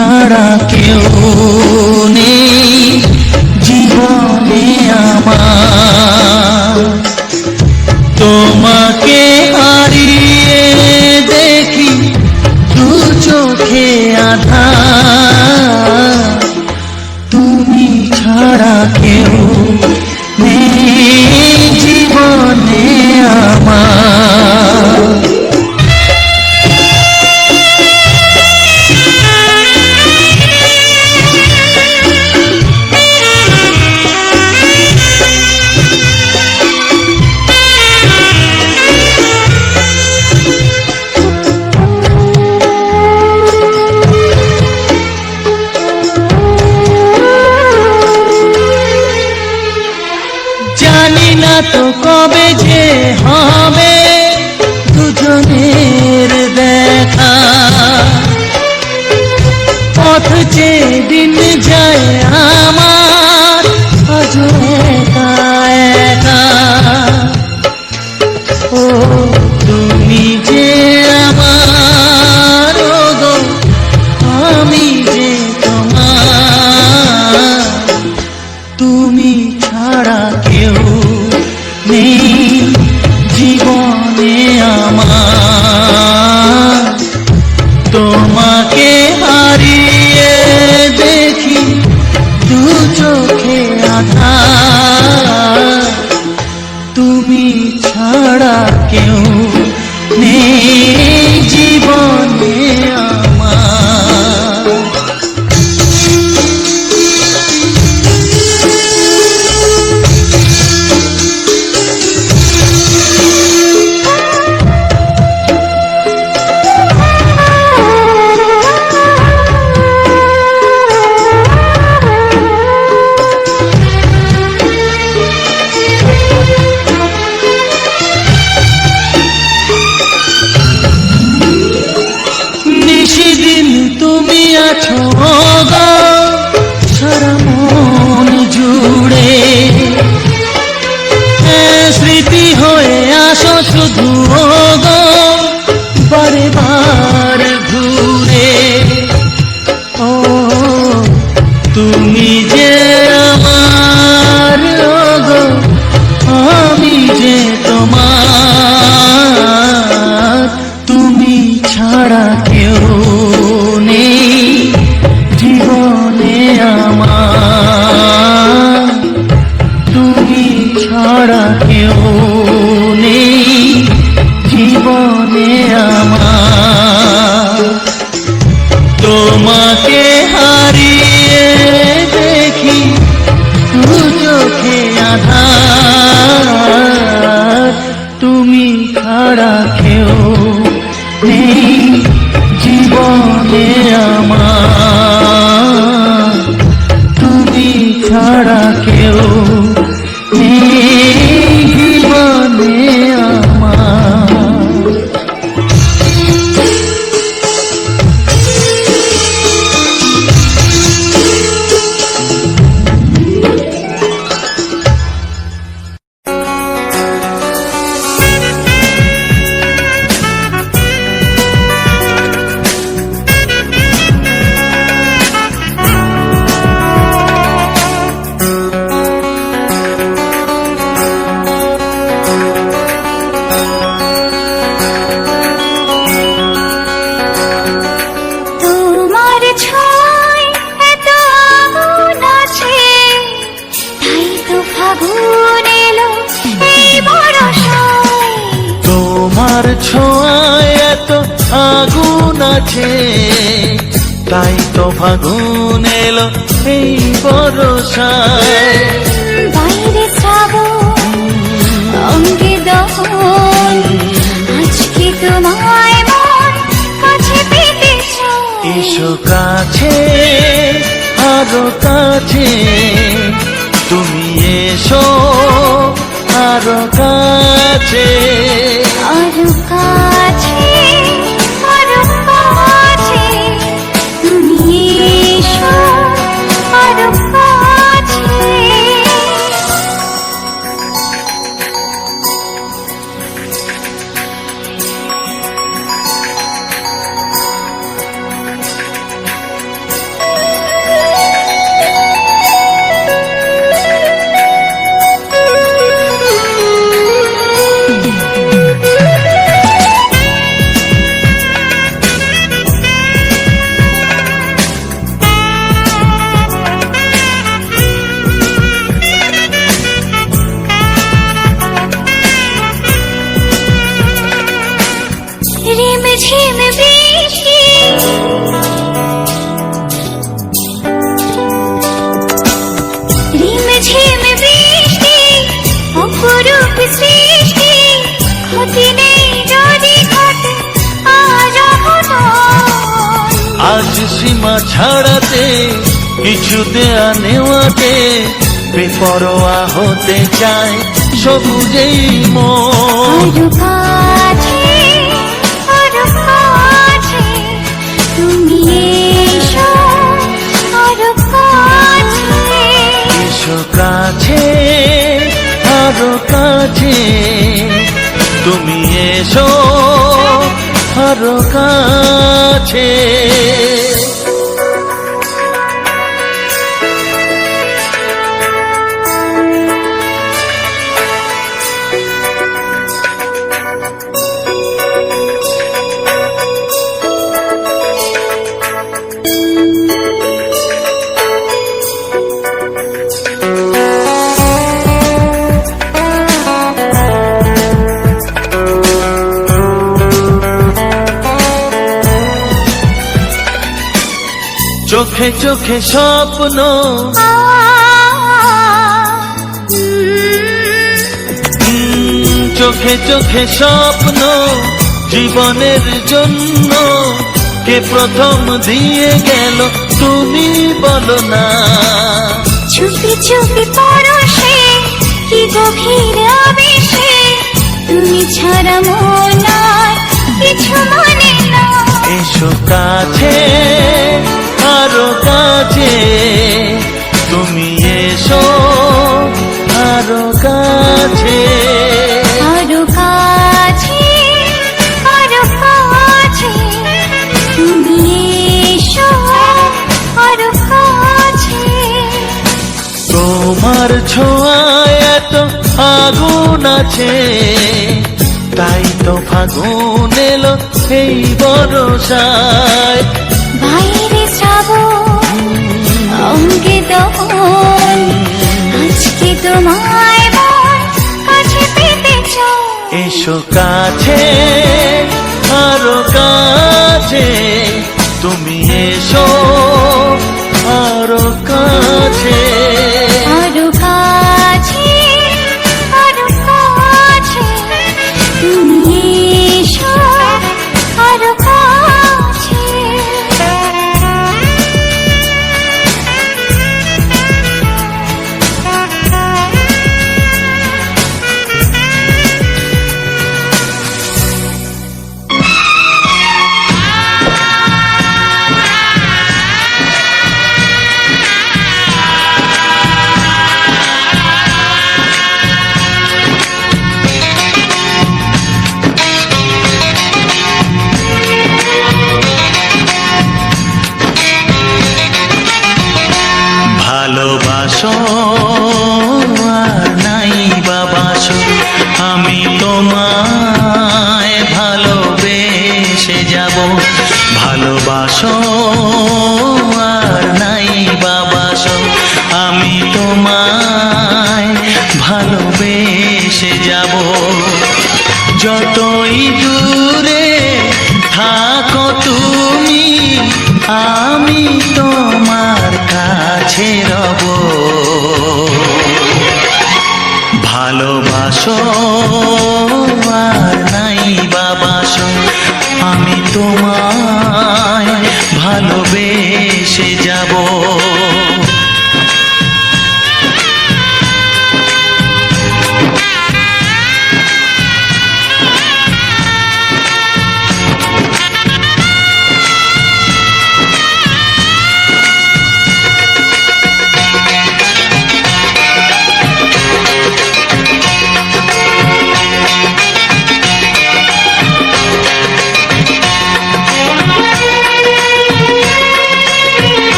ছাড়া কেউ নেই জীবনে আমার। তোমাকে হারিয়ে দেখি দু চোখে আঁধার, তুমি ছাড়া কেউ নেই জীবনে আমার। জানি না তো কবে যে হবে দুজনের দেখা, পথ চেয়ে দিন যায় আমার আজও একা একা। ও তুমি যে আমার, ও গো আমি যে তোমার, তুমি ছাড়া কেউ নেই জীবনে আমার। তোমাকে হারিয়ে দেখি দু চোখে আঁধার, তুমি ছাড়া কেউ নেই জীবনে আমার। নিশিদিন তুমি আছো গো সারা মন জুড়ে, স্মৃতি হয়ে আসো শুধু গো বারে বার ঘুরে। ও তুমি যে আমার, গো আমি যে তোমার, তুমি ছাড়া কেউ নেই জীবনে আমার। তুমি ছাড়া কেউ নেই জীবনে আমার। তোমাকে হারিয়ে দেখি দু চোখে আঁধার, তুমি ছাড়া কেউ নেই জীবনে আমার। তুমি ছাড়া কেউ নেই জীবনে আমার। তোমার ছোঁয়ায় এত আগুন আছে, তাই তো ফাগুন এলো এই বরষায়। বাইরে শ্রাবণ অঙ্গে দহন, আজকে তোমায় মন কাছে পেতে চায়। এসো কাছে আরো কাছে, তুমি এসো আরো কাছে, আরো কাছে, আরো কাছে, তুমি এসো আরো কাছে। সীমা ছাড়াতে, কিছু দেয়া নেওয়াতে বেপরোয়া হতে চায় সবুজেই মন। আরো কাছে, আরো কাছে, তুমি এসো, আরো কাছে। এসো কাছে, আরো কাছে, তুমি এসো আরো কাছে। চোখে চোখে স্বপ্ন, চোখে চোখে স্বপ্ন, জীবনের জন্য কে প্রথম দিয়ে গেল তুমি বলো না। চুপি চুপি পরশে, কি গভীর আবেশে, তুমি ছাড়া মন আর কিছু মানে না। এসো কাছে, আরো কাছে, তুমি এসো আরো কাছে। আরো কাছে, আরো কাছে, তুমি এসো আরো কাছে। তোমার ছোঁয়ায় এত আগুন আছে, তাই তো ফাগুন এলো এই বরসায়। বাইরে শ্রাবণ, অঙ্গে দহন, আজকে তোমায় মন কাছে পেতে চাও। এসো কাছে, আরো কাছে, তুমি এসো আরো কাছে। আরো কাছে, আরো কাছে, তুমি এসো আরো কাছে। ভালোবাসো আর নাই বাবাসো, আমি তোমায় ভালোবেসে যাব। ভালোবাসো আর নাই বাবাসো, আমি তোমায় ভালোবেসে যাব। যতই দূরে থাকো তুমি, আমি তোমার কাছে রব। ভালোবাসো আর নাই বাবাসো, আমি তোমায় ভালোবেসে যাব।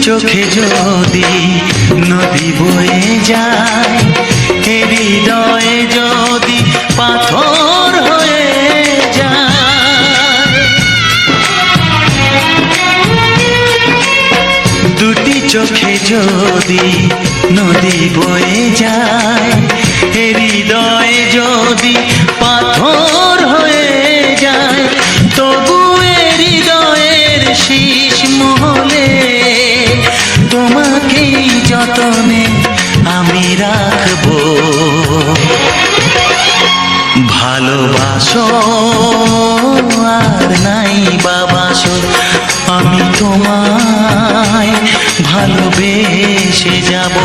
চোখে যদি নদী বয়ে যায়, হৃদয়ে যদি পাথর হয়ে যায়। দুটি চোখে যদি নদী বয়ে যায়, হৃদয়ে যদি পাথর হয়ে যায়, তবু হৃদয়ের ভালোবাসো আর নাই বাবাসো, আমি তোমায় ভালোবেসে যাব।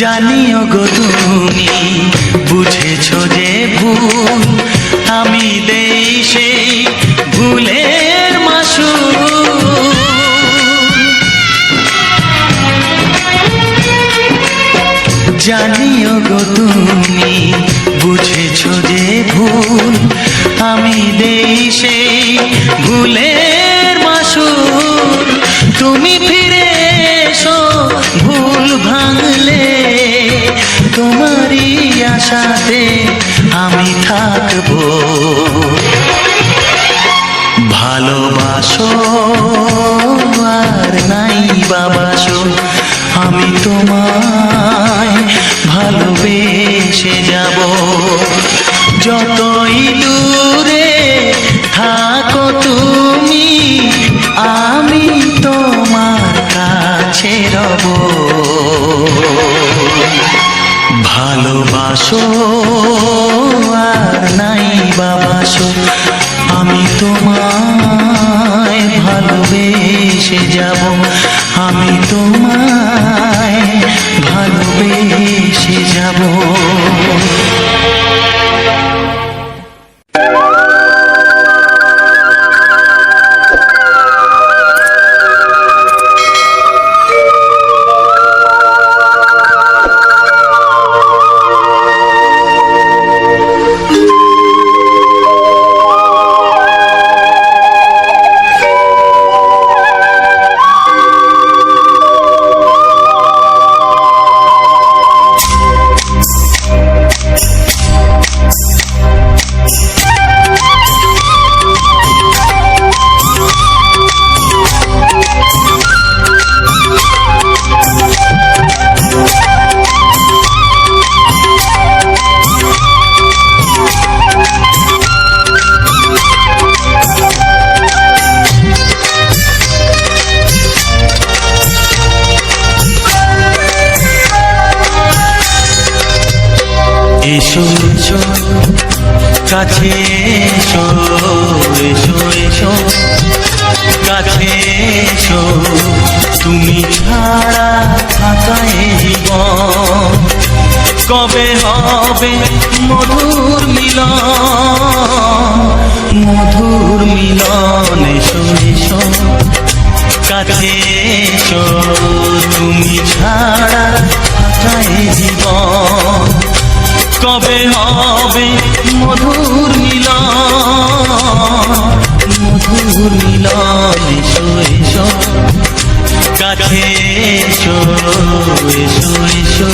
জানিও গো তুমি বুঝেছো যে ভুল, আমি দেই সেই ভুলের মাসুল। জানিও গো তুমি বুঝেছো যে ভুল, আমি দেই সেই ভুলের মাসুল। তুমি ফিরে এসো ভুল ভাঙলে, তোমারই আশাতে আমি থাকবো। ভালোবাসো আর নাই বাবাসো, আমি তোমায় ভালোবেসে যাব। যতই দূরে থাকো তুমি, আমি তোমার কাছে রব। ভালোবাসো আর নাই বাবাসো, আমি তোমায় ভালোবেসে যাব। আমি তোমায় ভালোবেসে যাব। এসো এসো কাছে এসো, এসো এসো কাছে এসো, তুমি ছাড়া থাকা এই জীবন কবে হবে মধুর মিলন, মধুর মিলন। এসো এসো কাছে এসো, তুমি ছাড়া থাকা এই জীবন কবে হবে মধুর মিলন, মধুর মিলন। এসো এসো কাছে এসো, এসো এসো।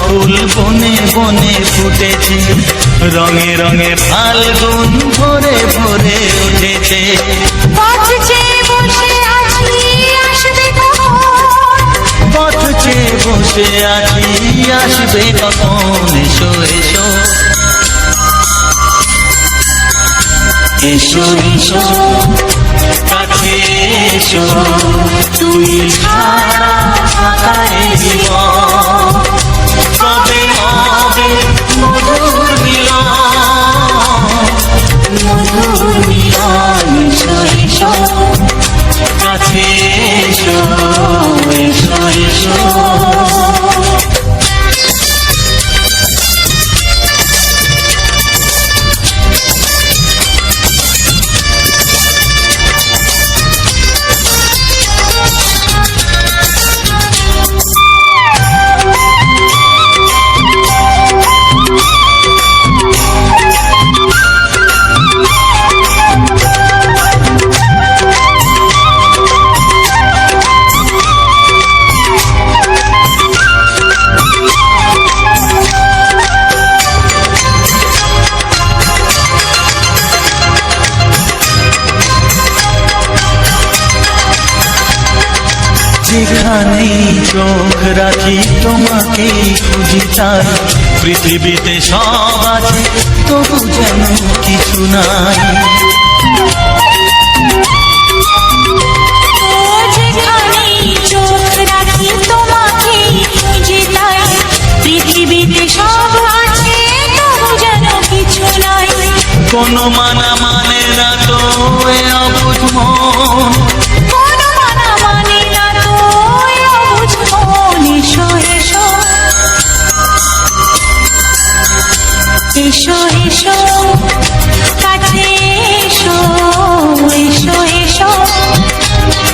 ফুল বনে বনে ফুটেছে, রঙে রঙে ফাল্গুন ভরে ভরে উঠেছে। পথ চেয়ে বসে আছি আসবে কখন, এসো এসো এসো এসো কাছে এসো তুমি ছাড়া ফাঁকা এ জীবন কবে হবে মধুর মিলন মধুর মিলন এসো এসো কাছে এসো এসো এসো যেখানেই চোখ রাখি তোমাকেই খুঁজি তাই পৃথিবীতে সব আছে তবু যেন কিছু নাই যেখানেই চোখ রাখি তোমাকেই খুঁজি তাই পৃথিবীতে সব আছে তবু যেন কিছু নাই কোনো মানা মানে না তো এ অবুঝ মন কোনো মানা মানে না তো এ অবুঝ মন এসো এসো এসো এসো কাছে এসো এসো এসো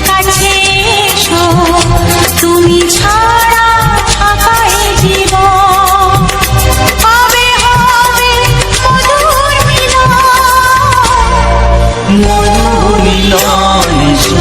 কাছে এসো তুমি ছাড়া ফাঁকা এ জীবন কবে হবে মধুর মিলন মধুর মিলন এসো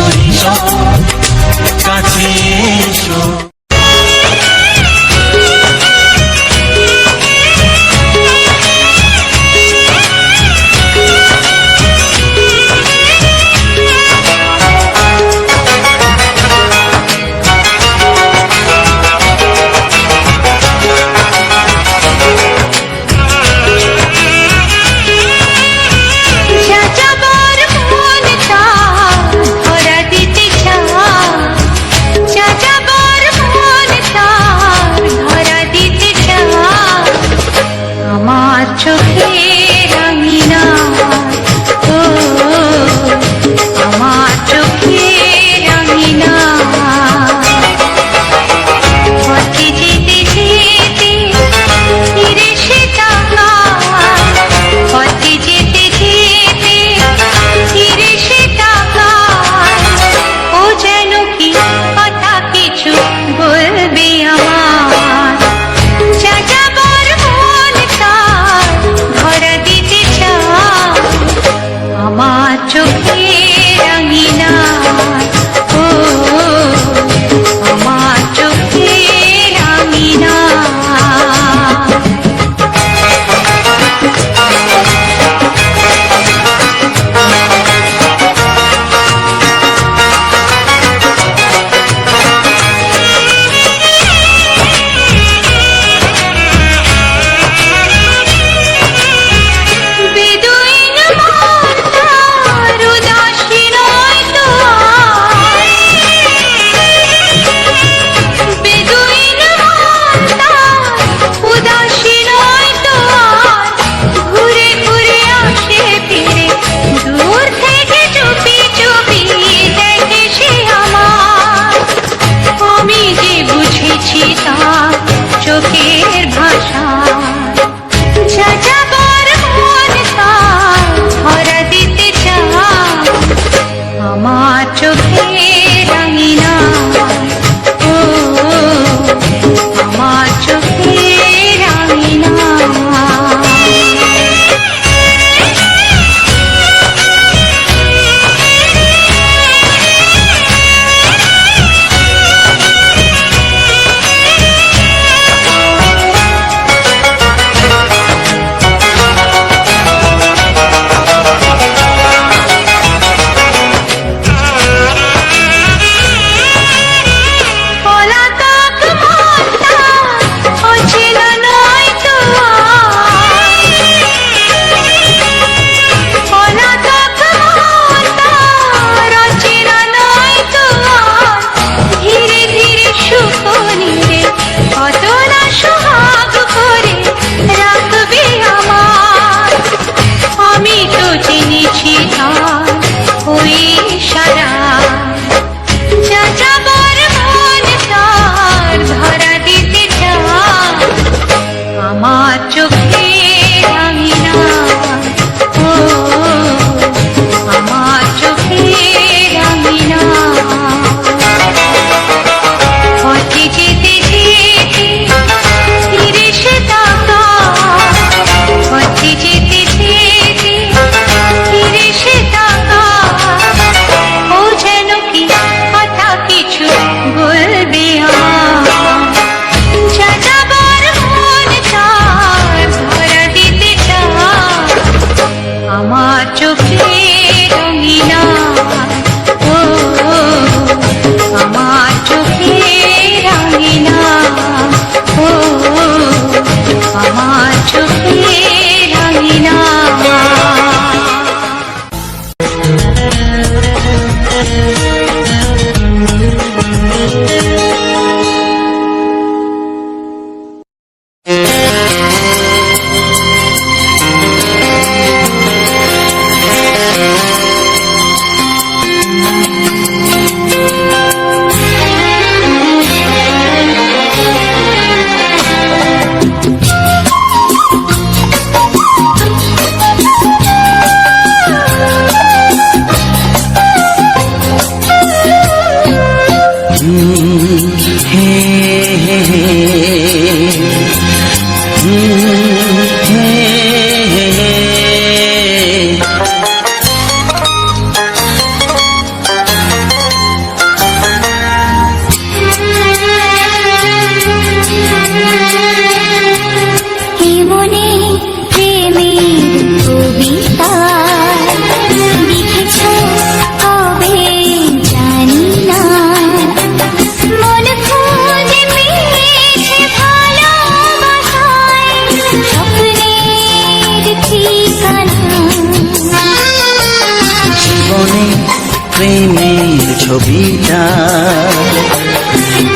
প্রেমের ছবিটা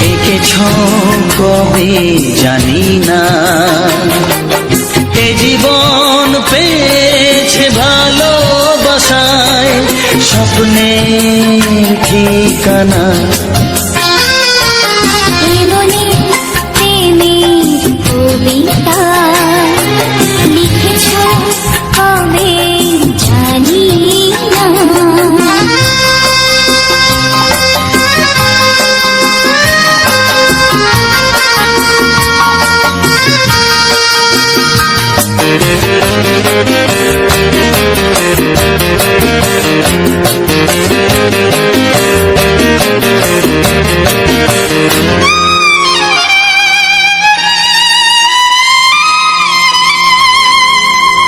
এঁকেছ কবে জানি না। এ জীবন পেয়েছে ভালোবাসায় স্বপ্নের ঠিকানা। এমনি প্রেমের কবিতা লিখেছ কবে জানি না।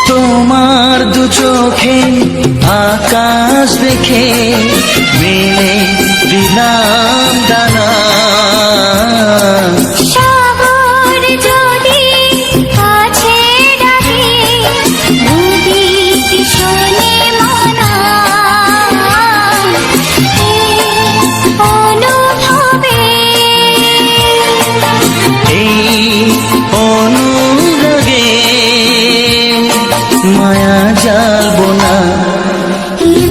তোমার দু চোখে আকাশ দেখে মেলে দিলাম দানা। সাগর যদি কাছে ডাকে নদী কি শোনে মনা। এই অনুভবে এই অনুরাগে মায়া জ্বালবো না।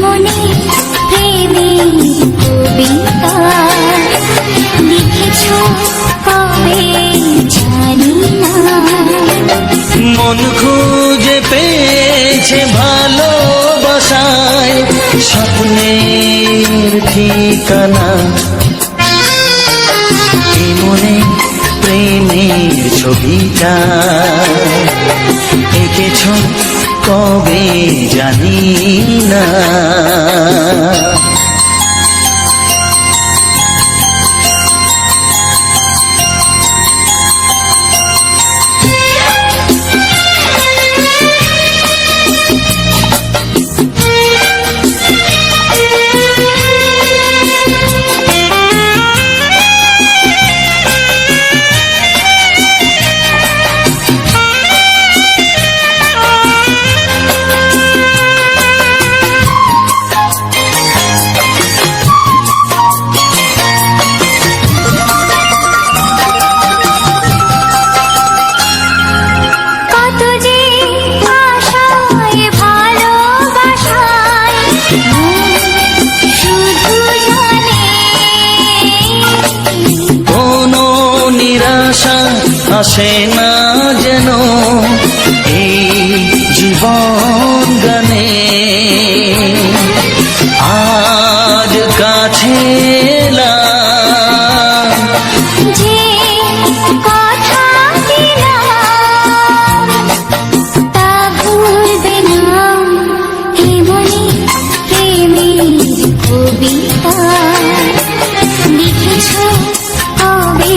মনে প্রেমের কবিতা লিখেছ কবে জানি না। মন খুঁজে পেয়েছে ভালোবাসায় স্বপ্নের ঠিকানা। এ মনে প্রেমের ছবিটা এঁকেছ কবে জানি না। কত যে আশায় ভালোবাসায় শুধু জানে কোনো নিরাশা আসে না যেন এই জীবন গানে। আজ কাছে এলাম যে কথা দিলাম তা ভুলবে না। এমনি প্রেমের কবিতা লিখেছ কবে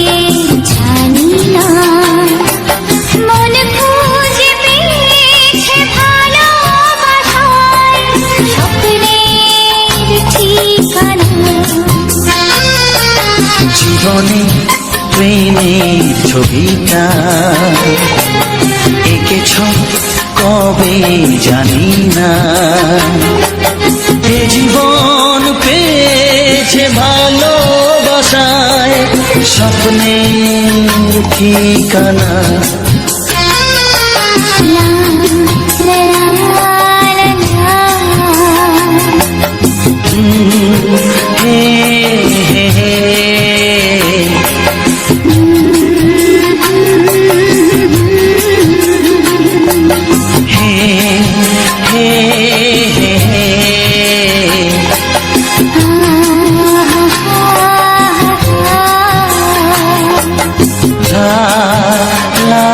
জানি না। মন খুঁজে পেয়েছে ভালোবাসায় স্বপ্নের ঠিকানা। জীবনে প্রেমের ছবিটা এঁকেছ কবে জানি না। এ জীবন পেয়েছে ভালোবাসায় স্বপ্নের ঠিকানা। লা লা লা লা হে হে হে হে হে হে লা লা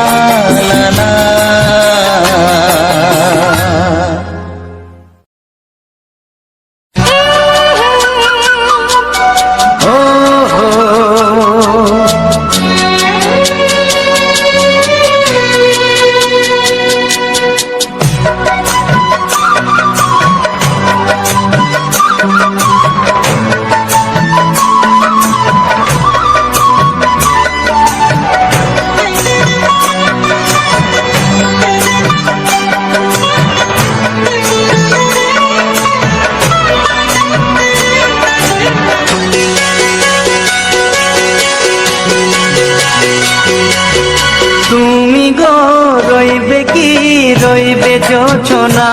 রইবে যোছনা,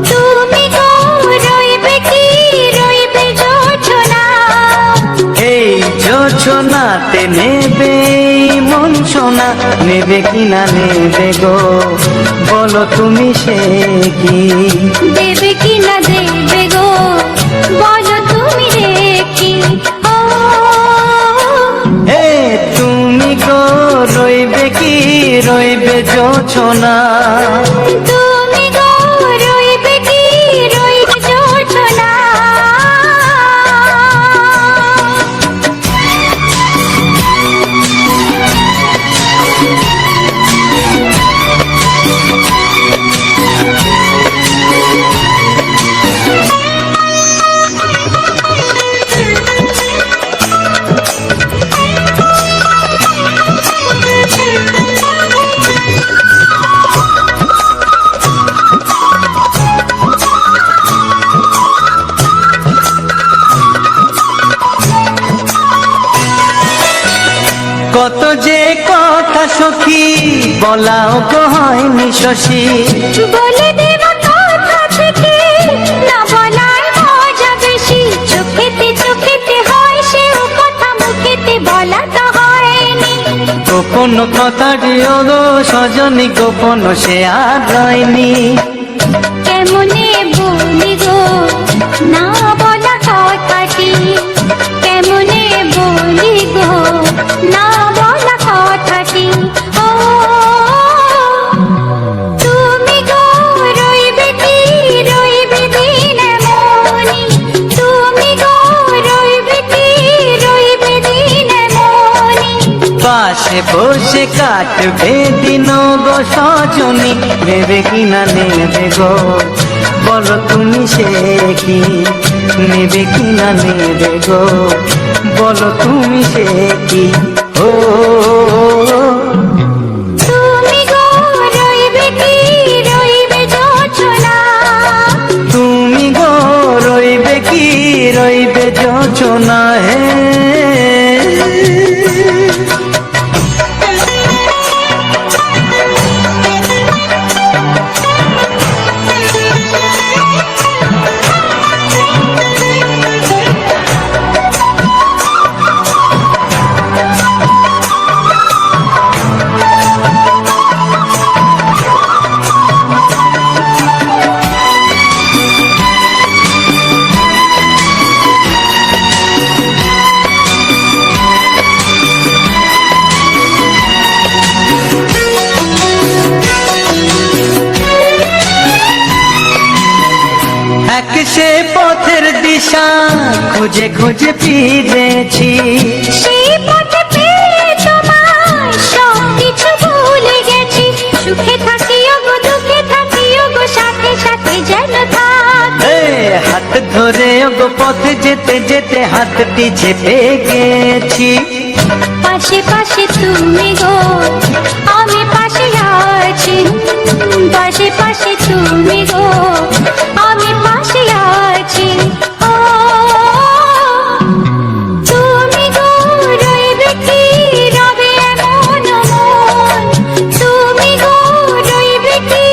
তুমি গো রইবে কি রইবে যোছনা, এই যোছনাতে নেবে মন সোনা, নেবে কিনা নেবে গো বলো তুমি সে কি, দেবে কি না দেবে গো বলো তুমি দেখি। ও হে তুমি গো রইবে কি রইবে যোছনা, তুমি গো রইবে কি রইবে যোছনা। কত যে কথা সখী বলাও তো হয়নি শশী, বলে দেব কথা থেকে না বলার মজা বেশি, চোখেতে হয় সে কথা মুখেতে বলা তো হয়নি। গোপন কথাটি গো সজনী গোপন সে আর রয়নি, কেমনে বলি গো না বলা কথাটি, কেমনে বলি গো না বলা কথাটি। ও তুমি গো রইবে কি রইবে দিন মনি, তুমি গো রইবে কি রইবে দিন মনি, পাশে বসে কাটবে দিন গো সজনী, নেবে কিনা নেবে গো বলো তুমি সে কি, নেবে কিনা নেবে গো বলো তুমি সে কি। ও তুমি গো রইবে কি রইবে যোছনা, তুমি গো রইবে কি রইবে যোছনা, হে এক সে পথের দিশা খুঁজে খুঁজে ফিরেছি, সেই পথে পেয়ে তোমায় সব কিছু ভুলে গেছি, সুখে থাকিও গো দুঃখে থাকিও গো সাথে সাথে যেন থাক। এ হাত ধরে গো পথে যেতে যেতে হাতটি চেপে গেছি, পাশে পাশে তুমি গো আমি পাশে আছি, পাশে পাশে তুমি গো আমি পাশে আছি। ও তুমি গো রইবে কি রবে এমন মন, তুমি গো রইবে কি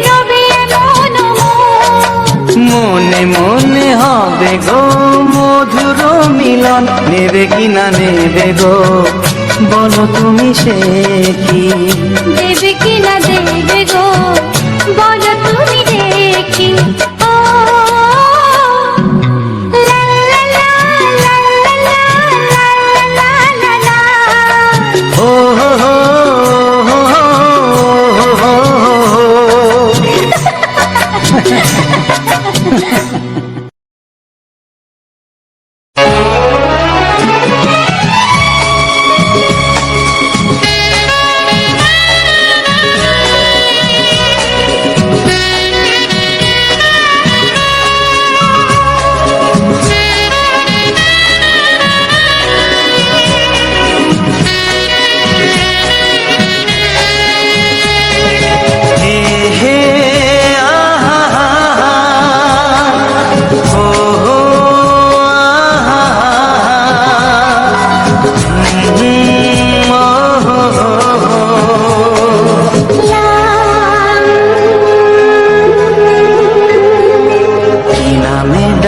রবে এমন মন, মনে মনে হবে গো মধুর মিলন, নেবে কিনা নেবে গো বলো তুমি সে কি, দেবে কি না দেবে গো বলো তুমি দেখি। ও লা লা লা লা লা লা লা লা লা। ও হো হো হো হো হো হো।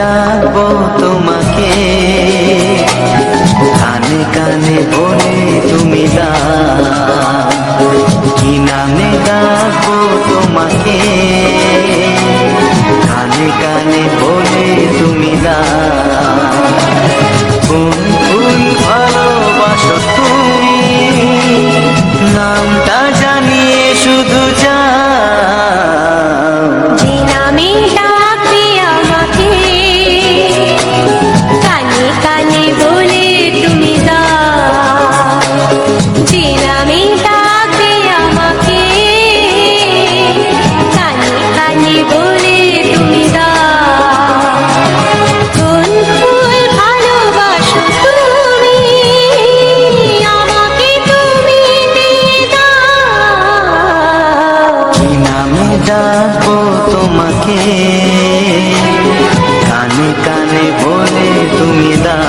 ডাকবো তোমাকে, কানে কানে বলে তুমি দাও, কি নামে ডাকবো তোমাকে, কানে কানে বলে তুমি দাও, কোন ফুল ভালোবাসো তুমি, নামটা জানিয়ে শুধু যাও। যে নামে ডাকবে আমাকে, কানে কানে বলে তুমি দাও। যে নামে ডাকবে আমাকে, কানে কানে বলে তুমি দাও। কোন ফুল ভালোবাসো তুমি, আমাকে তুমি দিয়ে দাও। কি নামে ডাকবো তোমাকে, কানে কানে বলে তুমি দাও।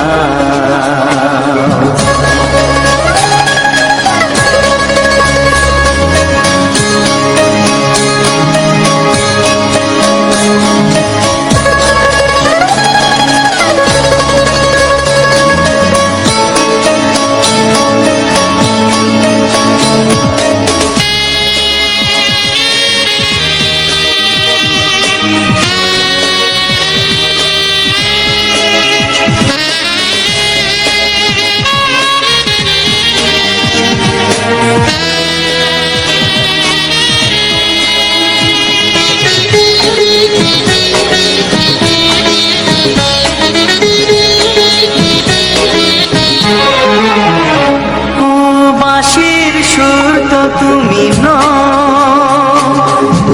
ও বাঁশির সুর তো তুমি নও,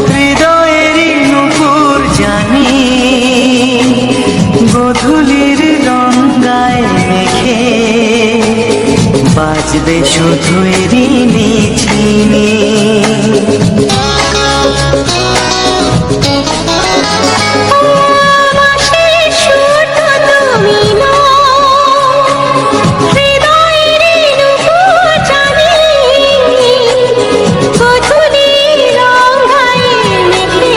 হৃদয়েরই নুপুর জানি, গধূলির রঙায় মেখে বাজবে শুধু ঋণী ঝিনি। বাঁশির সুর তো তুমি নও, হৃদয়ের নুপুর জানি, গধূলির রঙায় মেখে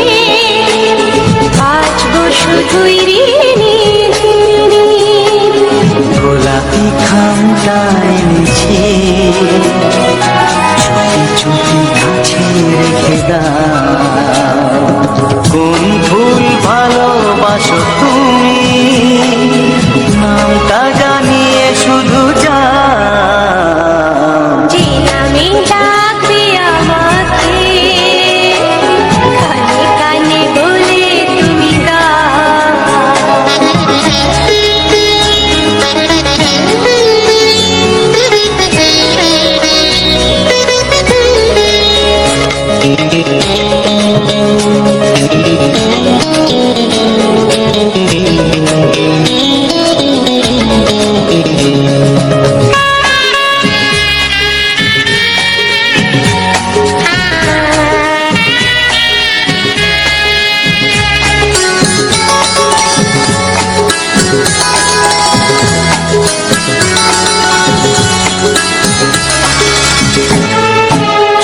বাজবো শুধুই ঋণী ঝিনি। গোলাপি খামটা এনেছি, চুপি চুপি কাছে রেখে দাও, কোন ফুল ভালোবাসো তুমি, নামটা জানিয়ে শুধু যাও। যে নামে ডাকবে আমাকে, কানে কানে বলে তুমি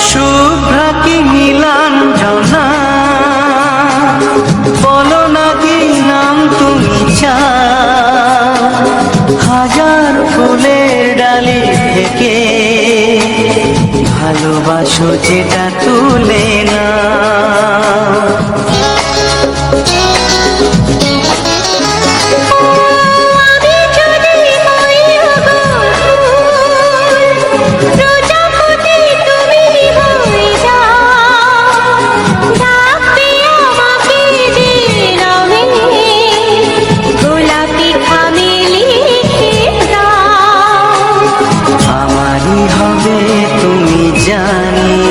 শুভ্রা কি নীলাঞ্জনা, বলো না কি নাম তুমি চাও, হাজার ফুলের ডালি থেকে ভালোবাসো যেটা তুলে না। আমি যদি হই গো ফুল, প্রজাপতি তুমি হয়ে যাও। ডাকবে আমাকে যে নামে, গোলাপি খামে লিখে দাও। আমারই হবে তুমি জানি,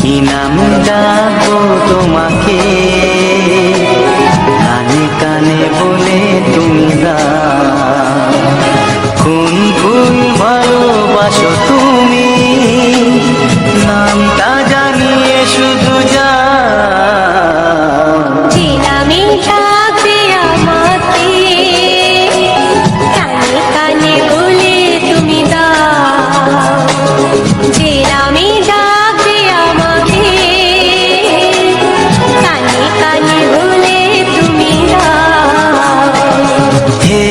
কি নাম ডাকবো তোমাকে, কানে কানে বলে তুমি দাও কোন ফুল ভালোবাসো তুমি, নামটা জানিয়ে শুধু যা যে নামে ডাকবে আমাকে, কানে কানে বলে তুমি দাও। যে নামে ডাকবে আমাকে, কানে কানে বলে তুমি দাও। হে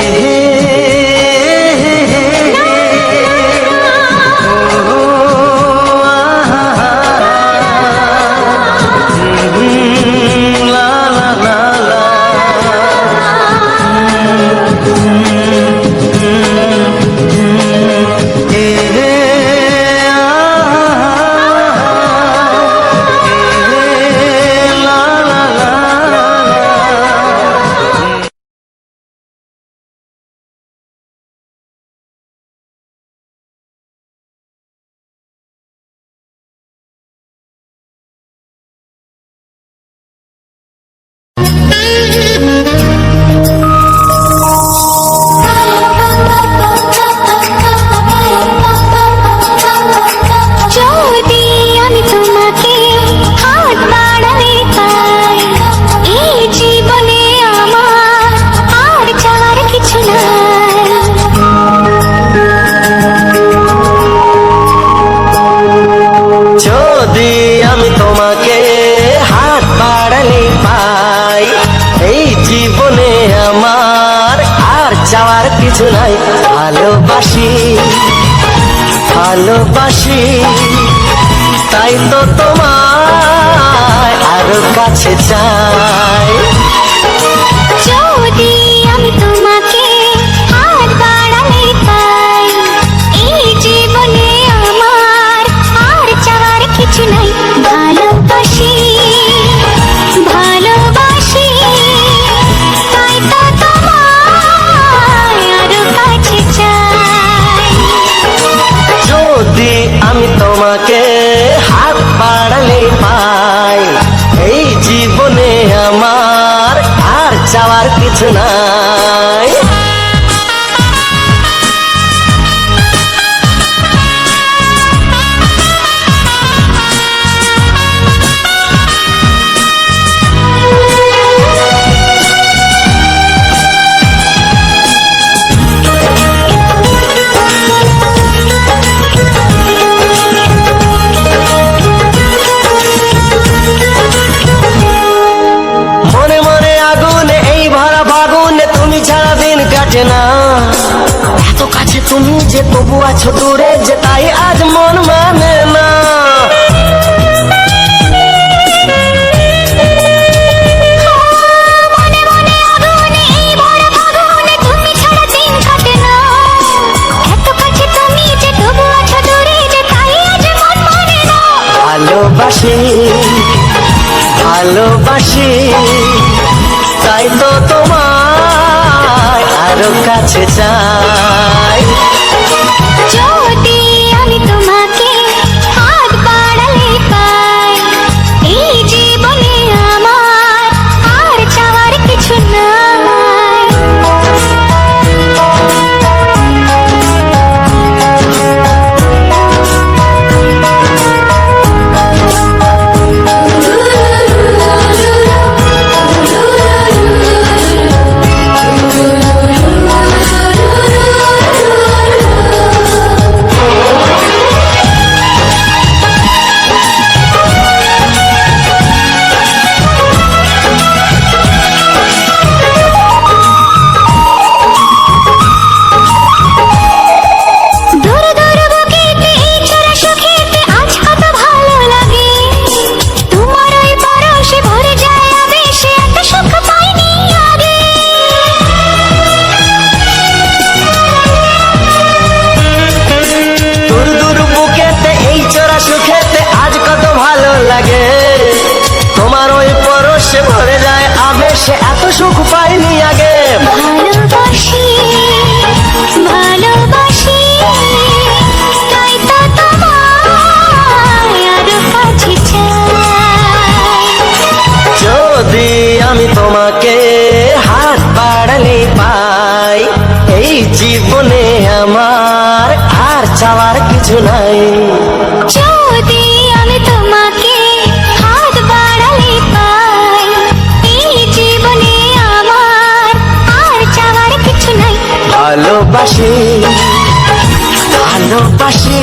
যদি আমি তোমাকে হাত বাড়ালে পাই, এই জীবনে আমার আর চাওয়ার কিছু নাই। যদি আমি তোমাকে হাত বাড়ালে পাই, এই জীবনে আমার আর চাওয়ার কিছু নাই। ভালোবাসি ভালোবাসি তাই তো তোমায় আরো কাছে চাই। যদি আমি তোমাকে হাত বাড়ালে পাই, এই জীবনে আমার আর চাওয়ার কিছু নাই। ভালোবাসি ভালোবাসি তাই তো তোমায় আরো কাছে চাই। যদি আমি তোমাকে হাত বাড়ালে পাই, এই জীবনে আমার আর চাওয়ার কিছু নাই। মনে মনে আগুনে এই ভরা ফাগুনে তুমি ছাড়া দিন কাটে না। এত কাছে তুমি যে তবু আছো দূরে, যে তাই আজ মন মানে না। মনে মনে আগুনে এই ভরা ফাগুনে তুমি ছাড়া দিন কাটে না। এত কাছে তুমি যে তবু আছো দূরে, যে তাই আজ মন মানে না। ভালোবাসি ভালোবাসি তাই তো তোমায় আরো কাছে চাই। যদি আমি তোমাকে হাত বাড়ালে পাই, এই জীবনে আমার আর চাওয়ার কিছু নাই। সুখ পাইনি আগে। ভালোবাসি ভালোবাসি তাই তো তোমায় আরো কাছে নাই। যদি আমি তোমাকে হাত বাড়ালে পাই, এই জীবনে আমার আর চাওয়ার কিছু নাই। ভালোবাসি ভালোবাসি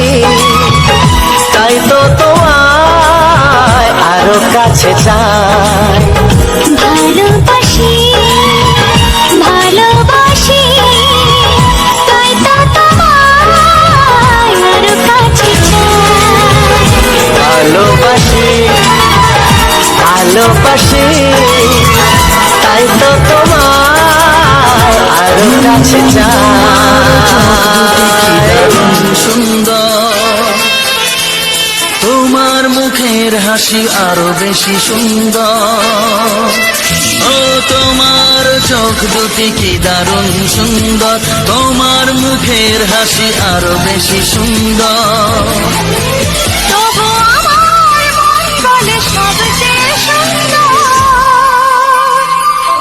তাই তো তোমায় আরো কাছে চাই। ভালোবাসি ভালোবাসি তাই তো তোমায় আরো কাছে চাই। ভালোবাসি ভালোবাসি তাই তো তোমায় আরো কাছে চাই। সুন্দর তোমার মুখের হাসি আরো বেশি সুন্দর, ও তোমার চোখ দুটি কি দারুণ সুন্দর, তোমার মুখের হাসি আরো বেশি সুন্দর। তবু আমার মন বলে সবচেয়ে সুন্দর,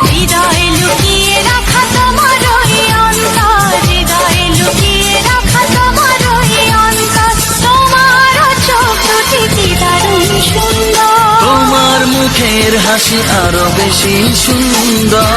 হৃদয়ে লুকিয়ে রাখা তোমার ওই অন্তর, হৃদয়ে লুকিয়ে রাখা তোমার ওই অন্তর, তোমার চোখ দুটি কি দারুণ সুন্দর। তোমার মুখের হাসি আরো বেশি সুন্দর।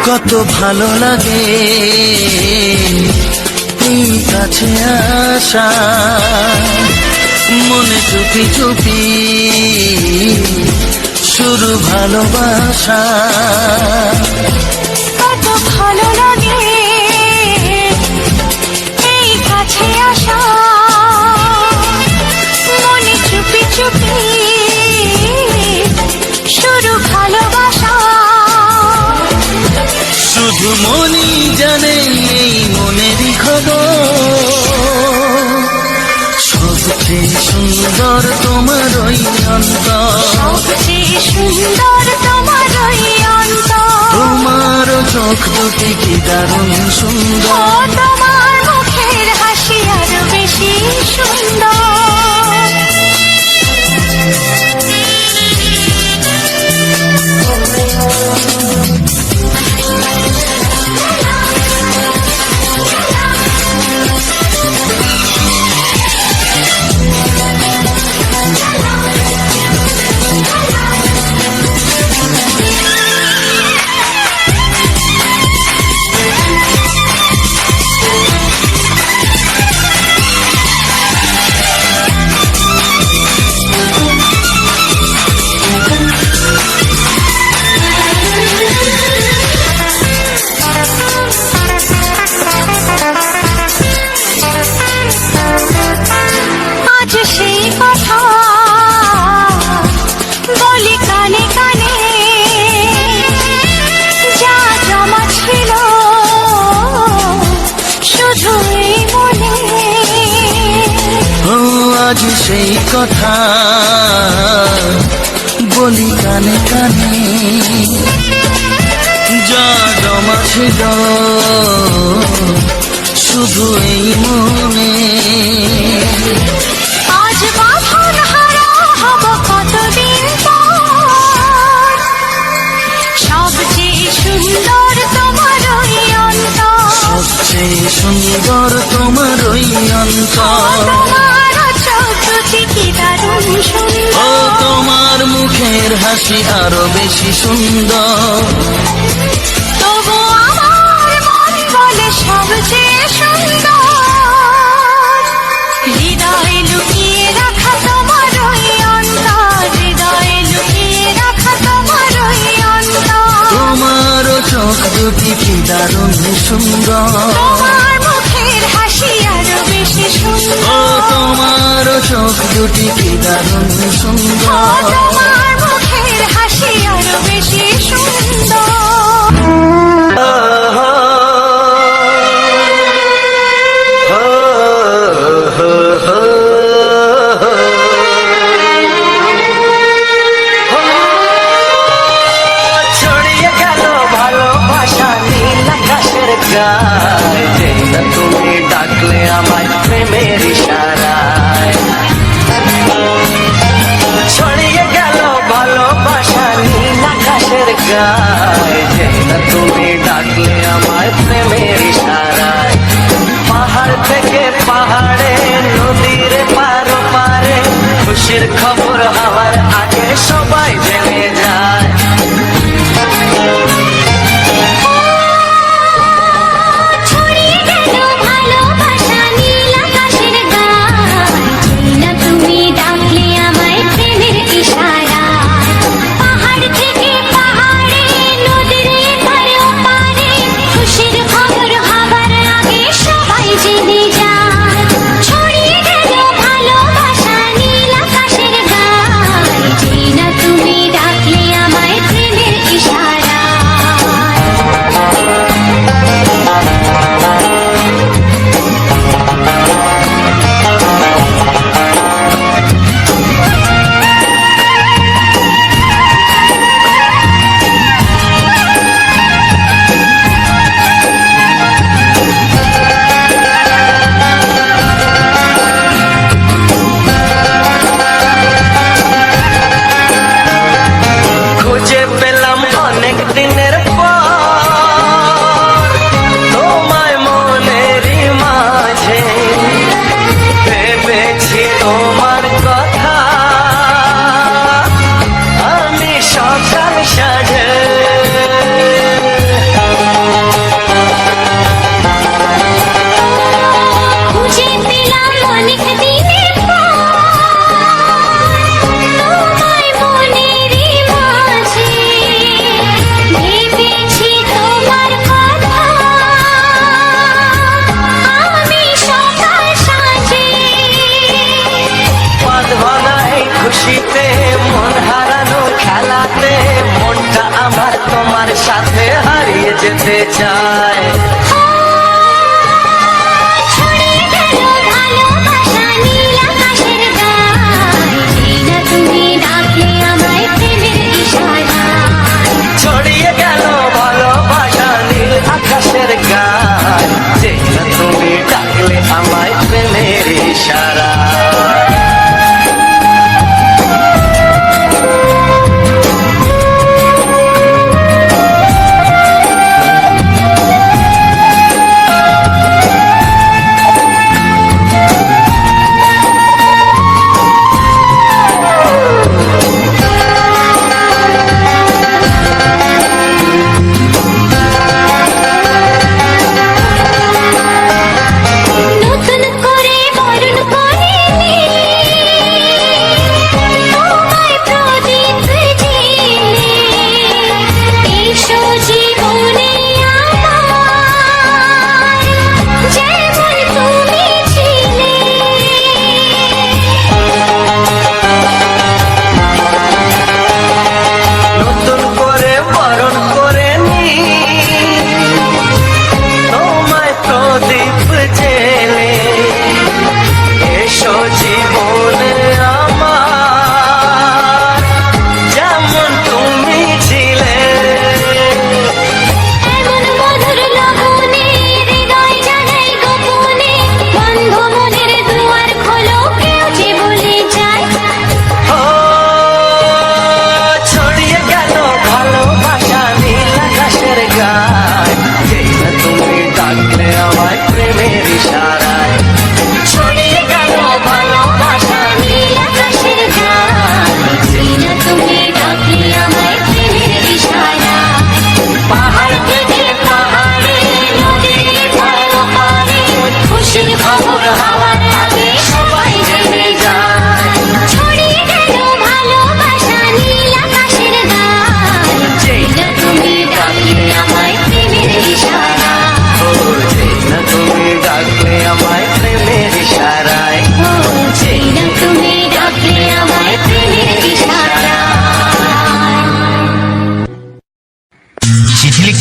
কত ভালো লাগে এই কাছে আসা, মনে চুপি চুপি শুরু ভালোবাসা। কত ভালো লাগে এই কাছে আসা, মনে চুপি চুপি শুরু ভালোবাসা। শুধু মনই জানে এই মনেরই খবর, সবচেয়ে সুন্দর তোমার ওই অন্তর, সবচেয়ে সুন্দর তোমার ওই অন্তর, তোমার চোখ দুটি কি দারুণ ও সুন্দর। তোমার মুখের হাসি আরো বেশি সুন্দর। আজ সেই কথা বলি কানে কানে, যা জমা ছিল শুধু এই মনে। ও আজ সেই কথা বলি কানে কানে, যা জমা ছিল শুধু এই মনে। আজ বাঁধন হারা হব কতদিন পর, সবচেয়ে সুন্দর তোমার ওই অন্তর, সবচেয়ে সুন্দর তোমার ওই অন্তর, তোমার চোখ দুটি কি দারুণ ও সুন্দর। তোমার মুখের হাসি আরো বেশি সুন্দর। তবু আমার মন বলে সবচেয়ে সুন্দর, হৃদয়ে লুকিয়ে রাখা তোমার ওই অন্তর, হৃদয়ে লুকিয়ে রাখা তোমার ওই অন্তর, তোমার চোখ দুটি কি দারুণ সুন্দর, তোমার মুখের হাসি আরো বেশি ও সুন্দর। তোমার তোমার চোখ দুটি কি দারুণ ও সুন্দর। তোমার মুখের হাসি আরো বেশি সুন্দর। ছড়িয়ে গেল ভালোবাসা নীল আকাশের গায়ে, যেই না তুমি ডাকলে আমায় প্রেমের ইশারায়। ছড়িয়ে গেল ভালোবাসা নীল আকাশের গায়ে, যেই না তুমি ডাকলে আমায় প্রেমের ইশারায়। পাহাড় থেকে পাহাড়ে নদীর পারো পারে খুশির খবর হওয়ার আগে সবাই জেনে যায়। ছড়িয়ে গেল ভালোবাসা নীল আকাশের গায়ে, যেই না তুমি ডাকলে আমায় প্রেমের ইশারায়। পাহাড় থেকে পাহাড়ে নদীর এপারে ওপারে খুশির খবর হবার আগে সবাই জেনে যায়। ছড়িয়ে গেল ভালোবাসা নীল আকাশের গায়ে, যেই না তুমি ডাকলে আমায় প্রেমের ইশারায়। খুঁজে পেলাম অনেক দিনের পর তোমায় মনেরই মাঝে, ভেবেছি তোমার কথা আমি সকাল সাজে। খুঁজে পেলাম অনেক দিনের পর তোমায় মনেরই মাঝে, ভেবেছি তোমার কথা আমি সকাল সাজে। পথ ভাঙা এই খুশিতে মন হারানো খেলাতে মনটা আমার তোমার সাথে হারিয়ে যেতে চায়। ছড়িয়ে গেল ভালোবাসা নীল আকাশের গায়ে, যেই না তুমি ডাকলে আমায় প্রেমের ইশারায়। ছড়িয়ে গেল ভালোবাসা নীল আকাশের গায়ে, যেই না তুমি ডাকলে আমায় প্রেমের ইশারা।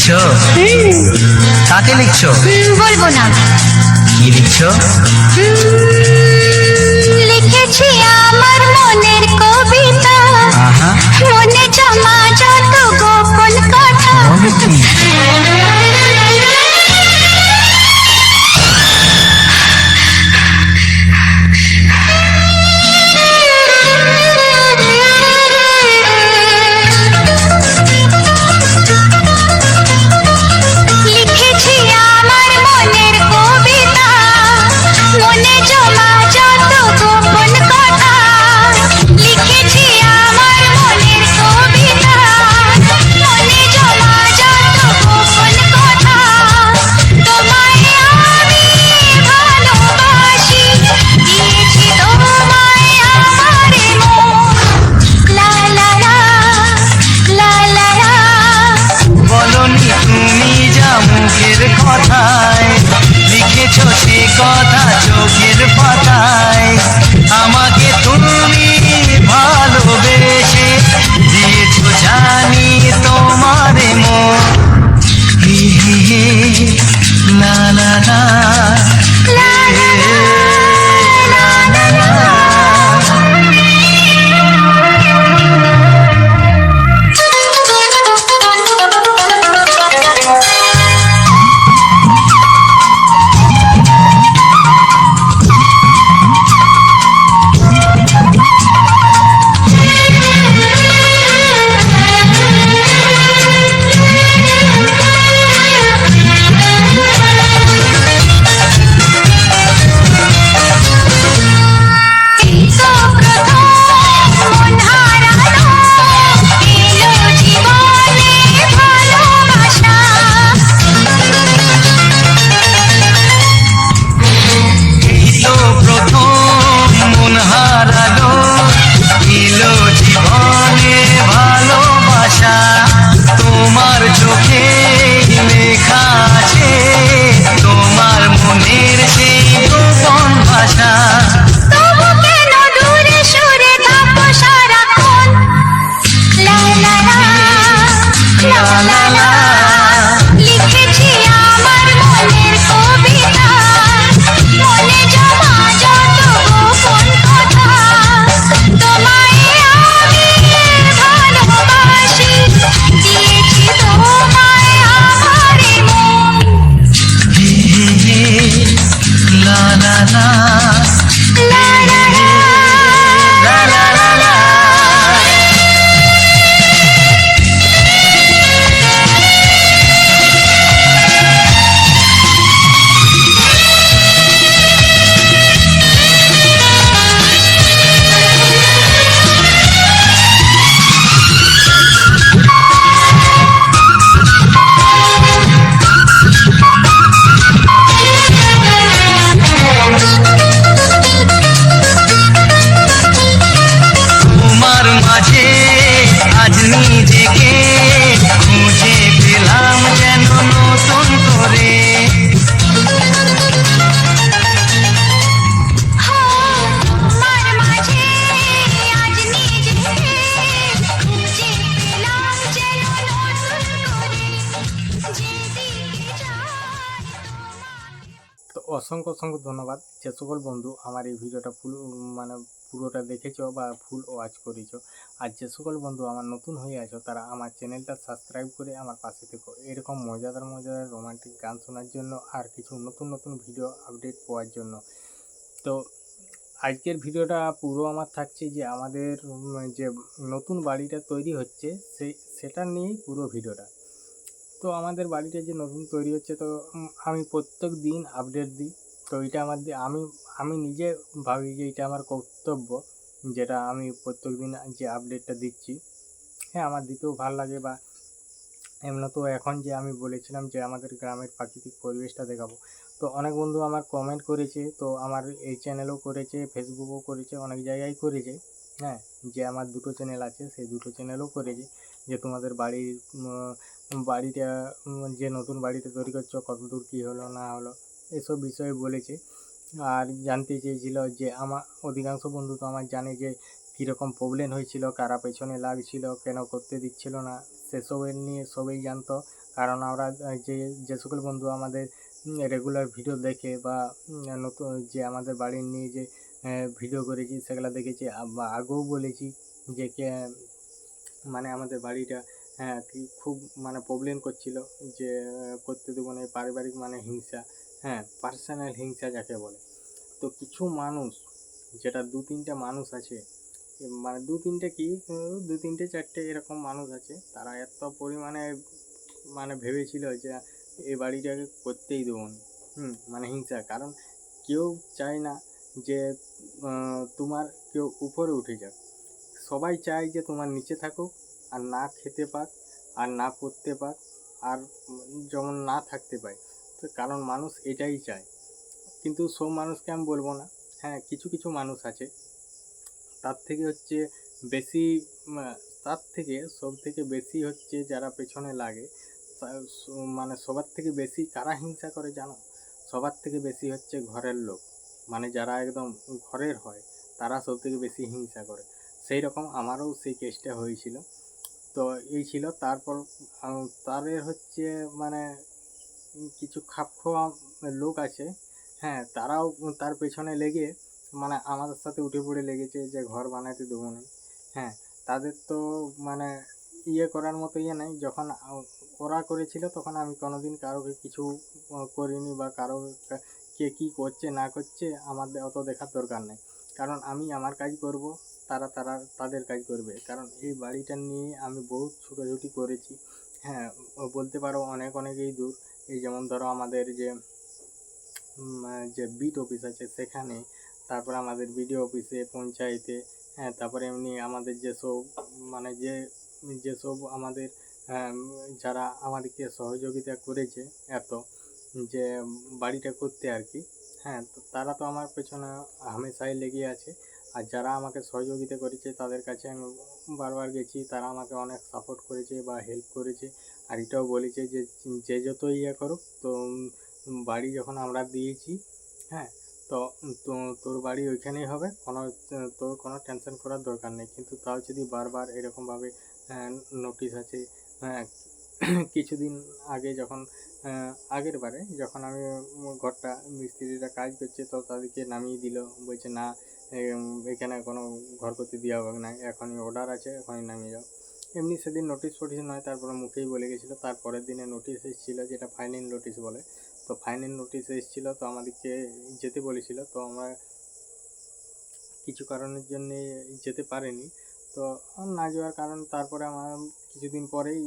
লিখছো? কাকে লিখছো? বলবো না। কি লিখছো? লিখেছি আমার মনের কবিতা, আহা, মনে জমা যত গোপন কথা। বলো কি? লিখেছি আমার মনের কবিতা, মনে জমা যত গোপন কথা। লিখেছি আমার মনের কবিতা, মনে জমা যত গোপন কথা। তোমায় আমি ভালোবাসি, দিয়েছি তোমায় আমার মন। লা লা লা, লা লা লা। বলনি তুমি যা মুখের কথায়, লিখেছো সে কথা চোখের পাতায়। আমাকে তুমি ভালোবেসে দিয়েছো জানি তোমারে মন। হি হি হি, লা লা লা, লা লা লা। এই তো প্রথম মন হারালো, এলো জীবনে ভালোবাসা। এই তো প্রথম মন হারালো, এলো জীবনে ভালোবাসা। তোমার চোখে লেখা আছে তোমার মনের সেই গোপন ভাষা। তবু কেন দূরে সরে থাকো সারাক্ষণ? লা লা লা, লা লা লা। লিখেছি আমার মনের কবিতা, মনে জমা যত গোপন কথা। তোমায় আমি ভালোবাসি, দিয়েছি তোমায় আমার মন। হি হি হি, লা লা লা, লা লা লা, লা লা লা লা। তোমার মাঝে আজ নিজেকে খুঁজে পেলাম যেন নতুন করে। তোমার মাঝে আজ নিজেকে খুঁজে পেলাম যেন নতুন করে। যেদিকে যাই তো অসংখ্য অসংখ্য ধন্যবাদ যে সকল বন্ধু আমার এই ভিডিওটা মানে পুরোটা দেখেছো বা ফুল ওয়াচ করেছো। আর যে সকল বন্ধু আমার নতুন হয়ে আছো তারা আমার চ্যানেলটা সাবস্ক্রাইব করে আমার পাশে থেকো এরকম মজাদার মজাদার রোমান্টিক গান শোনার জন্য আর কিছু নতুন নতুন ভিডিও আপডেট পাওয়ার জন্য। তো আজকের ভিডিওটা পুরো আমার থাকছে যে আমাদের যে নতুন বাড়িটা তৈরি হচ্ছে সেটা নিয়েই পুরো ভিডিওটা। তো আমাদের বাড়িটা যে নতুন তৈরি হচ্ছে তো আমি প্রত্যেক দিন আপডেট দিই। তো এটা আমি নিজে ভাবি যে এটা আমার কর্তব্য, যেটা আমি প্রত্যেক দিন যে আপডেটটা দিচ্ছি। হ্যাঁ, আমার দিতেও ভালো লাগে। বা এমনি তো এখন যে আমি বলেছিলাম যে আমাদের গ্রামের প্রাকৃতিক পরিবেশটা দেখাবো, তো অনেক বন্ধু আমার কমেন্ট করেছে, তো আমার এই চ্যানেলও করেছে, ফেসবুকও করেছে, অনেক জায়গায় করেছে। হ্যাঁ, যে আমার দুটো চ্যানেল আছে সেই দুটো চ্যানেলও করেছে যে তোমাদের বাড়িটা যে নতুন বাড়িটা তৈরি করছো কতদূর কী হলো না হলো এসব বিষয়ে বলেছে। আর জানতে চেয়েছিল যে আমার অধিকাংশ বন্ধু তো আমার জানে যে কীরকম প্রবলেম হয়েছিল, কারা পেছনে লাগছিল, কেন করতে দিচ্ছিল না, সেসবের নিয়ে সবাই জানতো। কারণ আমরা যে সকল বন্ধু আমাদের রেগুলার ভিডিও দেখে বা নতুন যে আমাদের বাড়ি নিয়ে যে ভিডিও করেছি সেগুলো দেখেছি বা আগেও বলেছি যে মানে আমাদের বাড়িটা কি খুব মানে প্রবলেম করছিল, যে করতে দেবো না, পারিবারিক মানে হিংসা, পার্সোনাল হিংসা যাকে বলে। তো কিছু মানুষ, যেটা 2-3টে মানুষ আছে, মানে 2-3টে কি 2-3টে 4টে এরকম মানুষ আছে, তারা এত পরিমাণে মানে ভেবেছিল যে এই বাড়িটাকে করতেই দেবো না, মানে হিংসা। কারণ কেউ চায় না যে তোমার কেউ উপরে উঠে যাক, সবাই চায় যে তোমার নিচে থাকুক আর না খেতে পাক আর না করতে পাক আর যেমন না থাকতে পায়। তো কারণ মানুষ এটাই চায়, কিন্তু সব মানুষকে আমি বলবো না, কিছু কিছু মানুষ আছে। তার থেকে হচ্ছে বেশি তার থেকে সব থেকে বেশি হচ্ছে যারা পেছনে লাগে, মানে সবার থেকে বেশি কারা হিংসা করে জানো? সবার থেকে বেশি হচ্ছে ঘরের লোক, মানে যারা একদম ঘরের হয় তারা সব থেকে বেশি হিংসা করে। সেই রকম আমারও সেই কেসটা হয়েছিল। তো এই ছিল। তারপর তাদের হচ্ছে মানে কিছু খাপখোয়া লোক আছে, তারাও তার পেছনে লেগে মানে আমাদের সাথে উঠে পড়ে লেগেছে যে ঘর বানাতে দেবো না। তাদের তো মানে ইয়ে করার মতো ইয়ে নাই। যখন ওরা করেছিল তখন আমি কোনোদিন কারোকে কিছু করিনি, বা কারো কে কী করছে না করছে আমাদের অত দেখার দরকার নেই। কারণ আমি আমার কাজ করব, তারা তাদের কাজ করবে। কারণ এই বাড়িটা নিয়ে আমি বহুত ছুটোছুটি করেছি, বলতে পারো অনেকই দূর। এই যেমন ধরো আমাদের যে বিট অফিস আছে সেখানে, তারপর আমাদের বিডিও অফিসে, পঞ্চায়েতে, তারপরে এমনি আমাদের যেসব মানে যেসব আমাদের যারা আমাদেরকে সহযোগিতা করেছে এত যে বাড়িটা করতে আর কি, তো তারা তো আমার পেছনে হামেশাই লেগে আছে। আর যারা আমাকে সহযোগিতা করেছে তাদের কাছে আমি বারবার গেছি, তারা আমাকে অনেক সাপোর্ট করেছে বা হেল্প করেছে। আর এটাও বলেছে যে যে যত ইয়ে করুক, তো বাড়ি যখন আমরা দিয়েছি, তো তোর বাড়ি ওইখানেই হবে, তোর কোনো টেনশন করার দরকার নেই। কিন্তু তাও যদি বারবার এরকমভাবে নোটিশ আছে, কিছুদিন আগে যখন আগের বারে যখন আমি ঘরটা মিস্ত্রিরা কাজ করছে, তো তাদেরকে নামিয়ে দিল, বলছে না এখানে কোনো ঘর করতে দেওয়া হবে না, এখনই অর্ডার আছে, এখনই নামিয়ে যাও। এমনি সেদিন নোটিশ ফোটিশ নয়, তারপরে মুখেই বলে গেছিলো। তারপরের দিনে নোটিশ এসেছিলো, যেটা ফাইনাল নোটিশ বলে। তো ফাইনাল নোটিশ এসেছিলো, তো আমাদেরকে যেতে বলেছিল। তো আমরা কিছু কারণের জন্যে যেতে পারিনি। তো না যাওয়ার কারণ, তারপরে আমার কিছুদিন পরেই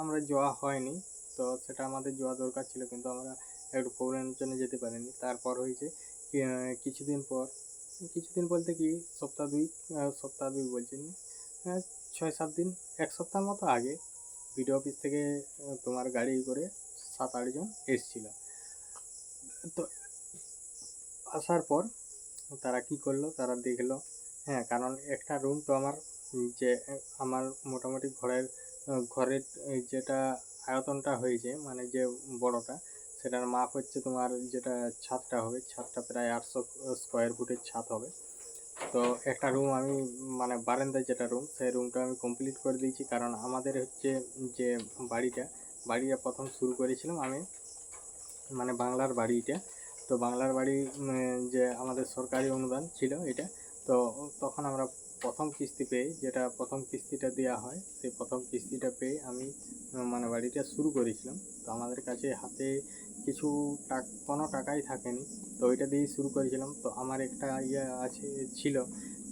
আমরা যাওয়া হয়নি। তো সেটা আমাদের যাওয়া দরকার ছিল, কিন্তু আমরা একটু প্রবলেমের জন্য যেতে পারিনি। তারপর হয়েছে কিছুদিন বলতে কি সপ্তাহ দুই বলছি না, 6-7 দিন, 1 সপ্তাহের মতো আগে বিডিও অফিস থেকে তোমার গাড়ি করে 7-8 জন এসেছিলো। তো আসার পর তারা কি করলো, তারা দেখলো, কারণ একটা রুম তো আমার মোটামুটি ঘরের যেটা আয়তনটা হয়েছে, মানে যে বড়টা, সেটার মাপ হচ্ছে তোমার, যেটা ছাদটা হবে, ছাদটা প্রায় 800 স্কোয়ার ফুটের ছাদ হবে। তো একটা রুম আমি মানে বারান্দায় যেটা রুম, সেই রুমটা আমি কমপ্লিট করে দিয়েছি। কারণ আমাদের হচ্ছে যে বাড়িটা প্রথম শুরু করেছিলাম আমি, মানে বাংলার বাড়িটা। তো বাংলার বাড়ি যে আমাদের সরকারি অনুদান ছিল এটা। তো তখন আমরা প্রথম কিস্তি পেয়ে, যেটা প্রথম কিস্তিটা দেওয়া হয়, সেই প্রথম কিস্তিটা পেয়ে আমি মানে বাড়িটা শুরু করেছিলাম। তো আমাদের কাছে হাতে কিছু কোনো টাকাই থাকেনি, তো ওইটা দিয়েই শুরু করেছিলাম। তো আমার একটা ছিল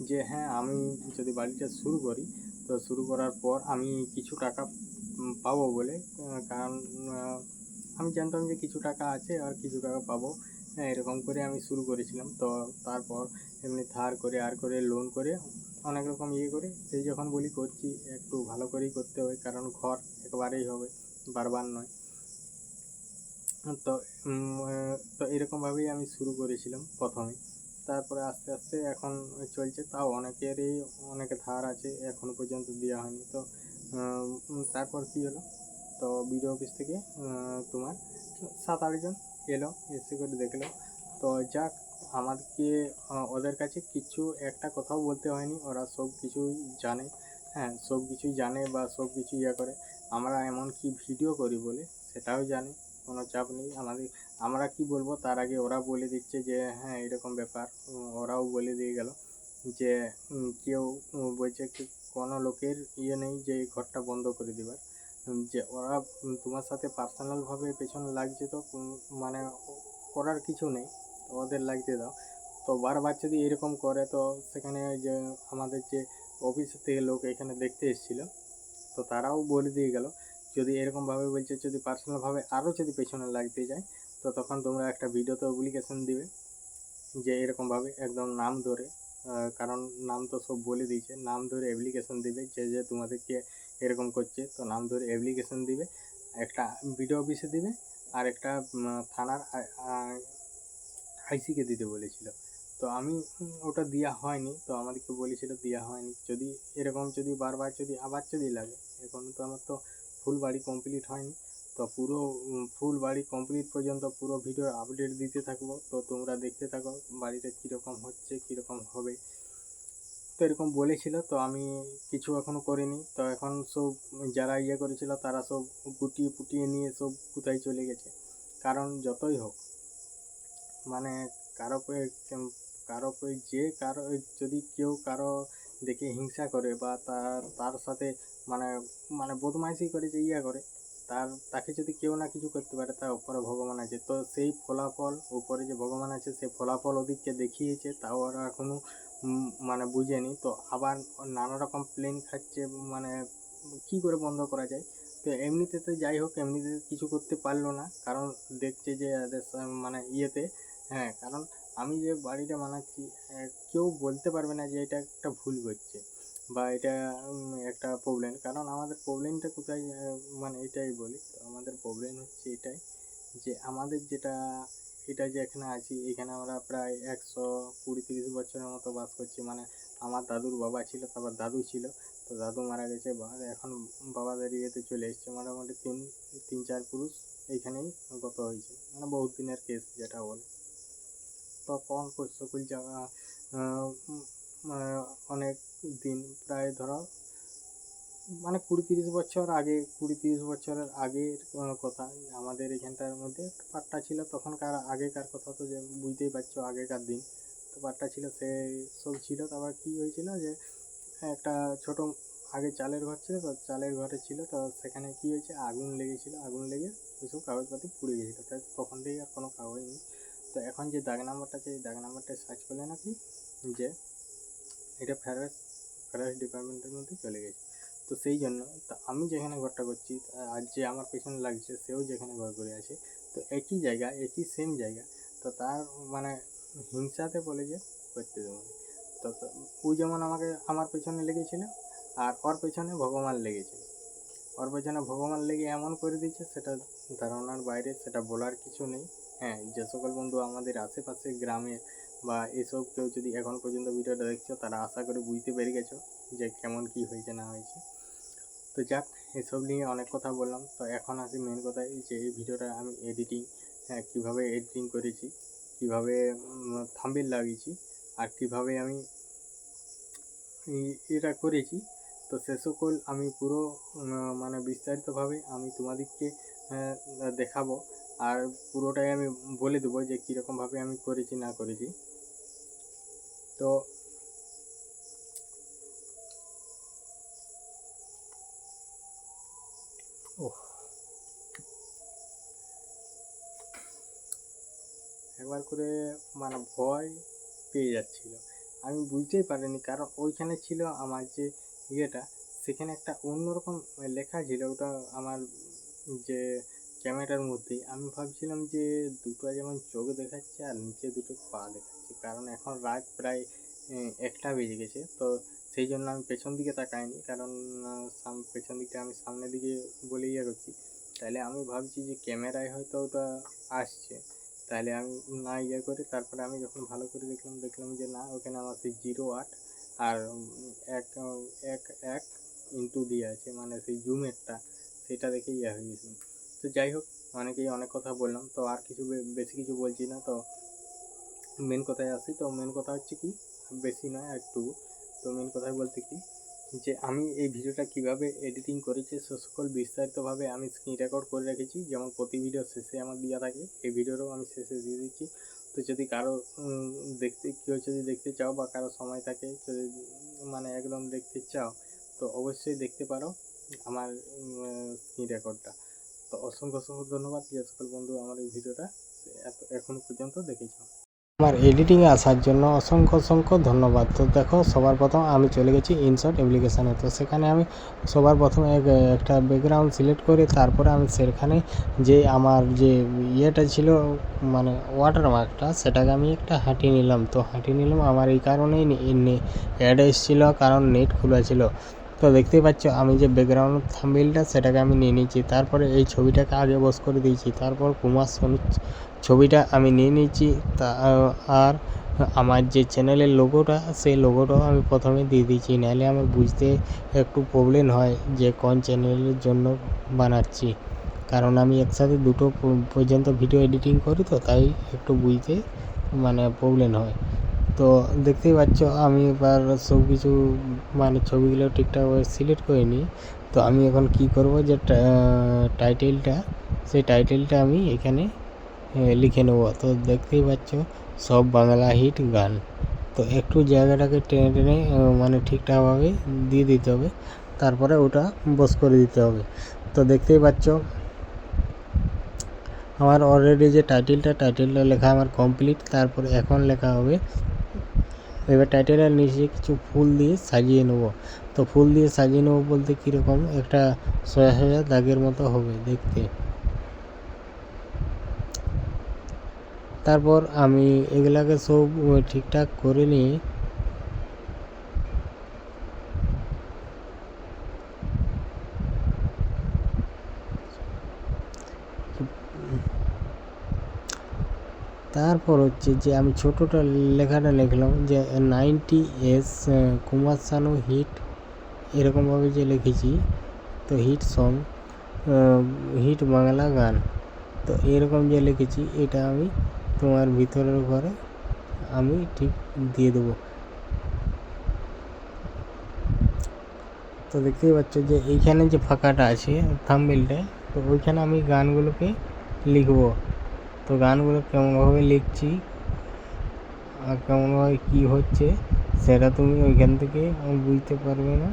যে আমি যদি বাড়িটা শুরু করি, তো শুরু করার পর আমি কিছু টাকা পাবো বলে, কারণ আমি জানতাম যে কিছু টাকা আছে আর কিছু টাকা পাবো, এরকম করে আমি শুরু করেছিলাম। তো তারপর এমনি ধার করে আর করে লোন করে অনেক রকম করে সেই যখন বলি করছি, একটু ভালো করেই করতে হয়, কারণ ঘর একবারেই হবে, বারবার নয়। তো তো এরকমভাবেই আমি শুরু করেছিলাম প্রথমে। তারপরে আস্তে আস্তে এখন চলছে। তাও অনেকে ধার আছে, এখনও পর্যন্ত দেওয়া হয়নি। তো তারপর কী হলো, তো বিডিও অফিস থেকে তোমার 7-8 জন এলো, এসে করে দেখলো। তো যাক, আমাদেরকে ওদের কাছে কিছু একটা কথাও বলতে হয়নি, ওরা সব কিছুই জানে, সব কিছুই জানে বা সব কিছু করে। আমরা এমনকি ভিডিও করি বলে সেটাও জানি, কোনো চাপ নেই। আমরা কি বলবো তার আগে ওরা বলে দিচ্ছে যে হ্যাঁ এরকম ব্যাপার। ওরাও বলে দিয়ে গেল যে কেউ বলছে কি কোনো লোকের ইয়ে নেই যে এই ঘরটা বন্ধ করে দেবার। যে ওরা তোমার সাথে পার্সোনালভাবে পেছনে লাগছে তো মানে করার কিছু নেই, তো ওদের লাগতে দাও। তো বারবার যদি এরকম করে তো সেখানে যে আমাদের যে অফিস থেকে লোক এখানে দেখতে এসেছিলো, তো তারাও বলে দিয়ে গেল যদি এরকমভাবে বলছে যদি পার্সোনালভাবে আরও যদি পেছনে লাগতে যায় তো তখন তোমরা একটা ভিডিওতে অ্যাপ্লিকেশন দিবে যে এরকমভাবে একদম নাম ধরে, কারণ নাম তো সব বলে দিয়েছে, নাম ধরে অ্যাপ্লিকেশন দিবে যে যে তোমাদেরকে এরকম করছে, তো নাম ধরে অ্যাপ্লিকেশন দিবে, একটা ভিডিও অফিসে দিবে আর একটা থানার আইসিকে দিতে বলেছিল। তো আমি ওটা দেওয়া হয়নি, তো আমাদেরকে বলেছিল দেওয়া হয়নি। যদি এরকম যদি বারবার যদি আবার যদি লাগে, এখন তো আমার তো ফুল বাড়ি কমপ্লিট হয়নি, তো পুরো ফুল বাড়ি কমপ্লিট পর্যন্ত পুরো ভিডিওর আপডেট দিতে থাকবো। তো তোমরা দেখতে থাকো বাড়িটা কীরকম হচ্ছে কীরকম হবে। তো এরকম বলেছিল, তো আমি কিছু এখনও করিনি। তো এখন সব যারা ইয়ে করেছিল তারা সব গুটিয়ে পুটিয়ে নিয়ে সব কোথায় চলে গেছে। কারণ যতই হোক মানে কারো যদি কেউ কারো দেখে হিংসা করে বা তার সাথে মানে মানে বদমাইশি করে যে ইয়া করে, তাকে যদি কেউ না কিছু করতে পারে তার উপরে ভগবান আছে। তো সেই ফলাফল উপরে যে ভগবান আছে সেই ফলাফল ওদিককে দেখিয়েছে, তাও ওরা এখনও মানে বুঝেনি। তো আবার নানা রকম প্লেন খাচ্ছে, মানে কী করে বন্ধ করা যায়। তো এমনিতে তো যাই হোক এমনিতে কিছু করতে পারলো না, কারণ দেখছে যে এদের মানে ইয়েতে, হ্যাঁ কারণ আমি যে বাড়িটা বানাচ্ছি কেউ বলতে পারবে না যে এটা একটা ভুল করছে বা এটা একটা প্রবলেম। কারণ আমাদের প্রবলেমটা কোথায়, মানে এটাই বলি, তো আমাদের প্রবলেম হচ্ছে এটাই যে আমাদের যেটা এটা যে এখানে আছি, এখানে আমরা প্রায় 120-30 বছরের মতো বাস করছি। মানে আমার দাদুর বাবা ছিল, তারপর দাদু ছিল, তো দাদু মারা গেছে, এখন বাবাদের ইয়েতে চলে এসছে। মোটামুটি 3-4 পুরুষ এইখানেই গত হয়েছে, মানে বহুত দিনের কেস যেটা বলে। তখন সকল জায়গা অনেক দিন, প্রায় ধরো মানে 20-30 বছর আগে, 20-30 বছরের আগের কথা। আমাদের এখানটার মধ্যে একটা পাট্টা ছিল, তখনকার আগেকার কথা তো যে বুঝতেই পারছো, আগেকার দিন। তো পাট্টা ছিল, সে সব ছিল। তারপর কী হয়েছিল যে একটা ছোট আগে চালের ঘর ছিল, তো চালের ঘরে ছিল, তো সেখানে কী হয়েছে আগুন লেগেছিলো, আগুন লেগে ওইসব কাগজপাতি পুড়ে গেছিলো। তাই তখন থেকে আর কোনো কাগজ নেই। তো এখন যে দাগ নাম্বারটা আছে এই দাগ নাম্বারটা সার্চ করলে নাকি যে এটা ফরেস্ট ডিপার্টমেন্টের মধ্যে চলে গেছে। তো সেই জন্য তো আমি যেখানে ঘরটা করছি আর যে আমার পেছনে লাগছে সেও যেখানে ঘর করে আছে, তো একই জায়গা, একই সেম জায়গা। তো তার মানে হিংসাতে বলে যে করতে দেবো না। তো ও যেমন আমাকে আমার পেছনে লেগেছিল আর ওর পেছনে ভগবান লেগেছে। ওর পেছনে ভগবান লেগে এমন করে দিচ্ছে সেটা ধারণার বাইরে, সেটা বলার কিছু নেই। হ্যাঁ, যে সকল বন্ধু আমাদের আশেপাশে গ্রামে বা এসব কেউ যদি এখন পর্যন্ত ভিডিওটা দেখছো তারা আশা করে বুঝতে পেরে গেছো যে কেমন কি হয়েছে না হয়েছে। তো যাক, এসব নিয়ে অনেক কথা বললাম। তো এখন আসি মেন কথায়, যে এই ভিডিওটা আমি কীভাবে এডিটিং করেছি, কীভাবে থাম্বনেল লাগিয়েছি আর কীভাবে আমি এটা করেছি। তো সে সকল আমি পুরো মানে বিস্তারিতভাবে আমি তোমাদেরকে দেখাবো আর পুরোটাই আমি বলে দেবো যে কীরকমভাবে আমি করেছি না করেছি। তো একবার করে মানে ভয় পেয়ে যাচ্ছিলো, আমি বুঝতেই পারিনি। কারণ ওইখানে ছিল আমার যে ইয়েটা, সেখানে একটা অন্যরকম লেখা ছিল। ওটা আমার যে ক্যামেরার মধ্যেই আমি ভাবছিলাম যে দুটো যেমন চোখ দেখাচ্ছে আর নিচে দুটো পা দেখাচ্ছে। কারণ এখন রাত প্রায় 1টা বেজে গেছে, তো সেই জন্য আমি পেছন দিকে তাকাইনি। কারণ পেছন দিকটা আমি সামনের দিকে বলে ইয়ে করছি, তাহলে আমি ভাবছি যে ক্যামেরায় হয়তো ওটা আসছে। তাহলে আমি না ইয়ে করে তারপরে আমি যখন ভালো করে দেখলাম যে না, ওখানে আমার সেই 0.8 আর 1 ইন্টু দিয়ে আছে, মানে সেই জুমেরটা, সেটা দেখে ইয়ে হয়ে গেছিলো। তো যাই হোক, অনেকেই অনেক কথা বললাম, তো আর কিছু বেশি কিছু বলছি না। তো মেন কথায় আসি। তো মেন কথা হচ্ছে কি, বেশি নয় একটু। তো মেন কথায় বলতে কি যে আমি এই ভিডিওটা কিভাবে এডিটিং করেছি সে সকল বিস্তারিতভাবে আমি স্ক্রিন রেকর্ড করে রেখেছি, যেমন প্রতি ভিডিও শেষে আমার দেওয়া থাকে, এই ভিডিওটাও আমি শেষে দিয়ে দিচ্ছি। তো যদি কারো কেউ যদি দেখতে চাও বা কারো সময় থাকে যদি মানে একদম দেখতে চাও তো অবশ্যই দেখতে পারো আমার স্ক্রিন রেকর্ডটা। তো অসংখ্য ধন্যবাদ যে সকল বন্ধু আমার এই ভিডিওটা এখনো পর্যন্ত দেখেছো। আমার এডিটিংয়ে আসার জন্য অসংখ্য ধন্যবাদ। তো দেখো, সবার প্রথম আমি চলে গেছি ইনশট অ্যাপ্লিকেশানে। তো সেখানে আমি সবার প্রথমে একটা ব্যাকগ্রাউন্ড সিলেক্ট করে তারপরে আমি সেখানে যে আমার যে ইয়েটা ছিল মানে ওয়াটারমার্কটা সেটাকে আমি একটা হাঁটিয়ে নিলাম। তো হাঁটিয়ে নিলাম আমার এই কারণেই অ্যাড এসেছিলো, কারণ নেট খোলা ছিল। তো দেখতেই পাচ্ছ আমি যে ব্যাকগ্রাউন্ড থাম্বনেইলটা সেটাকে আমি নিয়ে নিয়েছি, তারপরে এই ছবিটাকে আগে বস করে দিয়েছি, তারপর কুমার শানু ছবিটা আমি নিয়ে নিয়েছি। আর আমার যে চ্যানেলের লোগোটা সেই লোগোটাও আমি প্রথমে দিয়ে দিয়েছি, নাহলে আমার বুঝতে একটু প্রবলেম হয় যে কোন চ্যানেলের জন্য বানাচ্ছি, কারণ আমি একসাথে দুটো পর্যন্ত ভিডিও এডিটিং করি, তো তাই একটু বুঝতে মানে প্রবলেম হয়। তো দেখতেই পাচ্ছ আমি এবার সব কিছু মানে ছবিগুলো ঠিকঠাকভাবে সিলেক্ট করে নিই। তো আমি এখন কি করব যে টাইটেলটা সেই টাইটেলটা আমি এখানে লিখে নেব। তো দেখতেই পাচ্ছ সব বাংলা হিট গান। তো একটু জায়গাটাকে টেনে টেনে মানে ঠিকঠাকভাবে দিয়ে দিতে হবে, তারপরে ওটা বস করে দিতে হবে। তো দেখতেই পাচ্ছ আমার অলরেডি যে টাইটেলটা লেখা আমার কমপ্লিট। তারপরে এখন লেখা হবে, এবার টাইটেলের নিচে কিছু ফুল দিয়ে সাজিয়ে নেব। তো ফুল দিয়ে সাজিয়ে নেব বলতে কীরকম একটা সোজা দাগের মতো হবে দেখতে। তারপর আমি এগুলাকে সব ঠিকঠাক করে নিয়ে তারপর হচ্ছে যে আমি ছোটোটা লেখাটা লিখলাম যে 90s কুমার শানু হিট, এরকমভাবে যে লিখেছি। তো হিট সং হিট বাংলা গান, তো এরকম যে লিখেছি এটা আমি তোমার ভিতরের ঘরে আমি ঠিক দিয়ে দেবো। তো দেখতেই পাচ্ছ যে এইখানে যে ফাঁকাটা আছে থাম্বনেইলটা, তো ওইখানে আমি গানগুলোকে লিখবো। তো গানগুলো কেমনভাবে লিখছি আর কেমনভাবে কী হচ্ছে সেটা তুমি ওইখান থেকে বুঝতে পারবে না।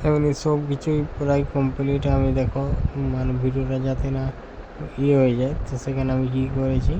এমনি সব কিছুই প্রায় কমপ্লিট। আমি দেখো মানে ভিডিওটা যাতে না হয়ে যায়, তো সেখানে আমি কী করেছি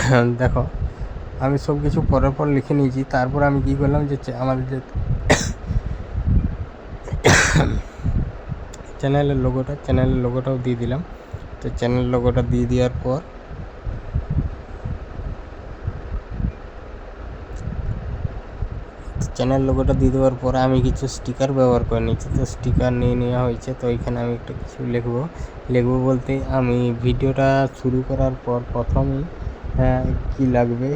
হ্যাঁ দেখো আমি সব কিছু পরের পর লিখে নিয়েছি। তারপর আমি কী করলাম যে আমাদের যে চ্যানেলের লোগোটাও দিয়ে দিলাম। তো চ্যানেল লোগোটা দিয়ে দেওয়ার পর আমি কিছু স্টিকার ব্যবহার করে নিচ্ছি। তো স্টিকার নিয়ে নেওয়া হয়েছে। তো এখানে আমি একটা কিছু লিখবো বলতে আমি ভিডিওটা শুরু করার পর প্রথমেই কী লাগবে,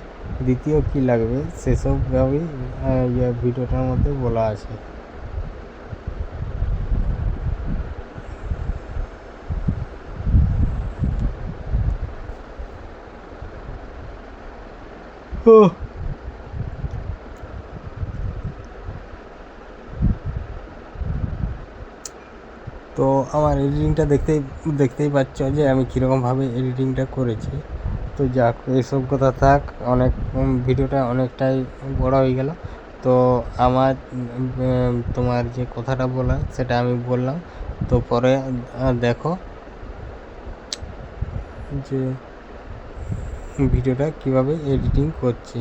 দ্বিতীয় কী লাগবে সেসবভাবেই ভিডিওটার মধ্যে বলা আছে। তো আমার এডিটিংটা দেখতেই পাচ্ছ যে আমি কীরকমভাবে এডিটিংটা করেছি। তো যাক, এইসব কথা থাক, অনেক ভিডিওটা অনেকটাই বড় হয়ে গেল। তো আমার তোমার যে কথাটা বলা সেটা আমি বললাম। তো পরে দেখো যে ভিডিওটা কিভাবে এডিটিং করছি।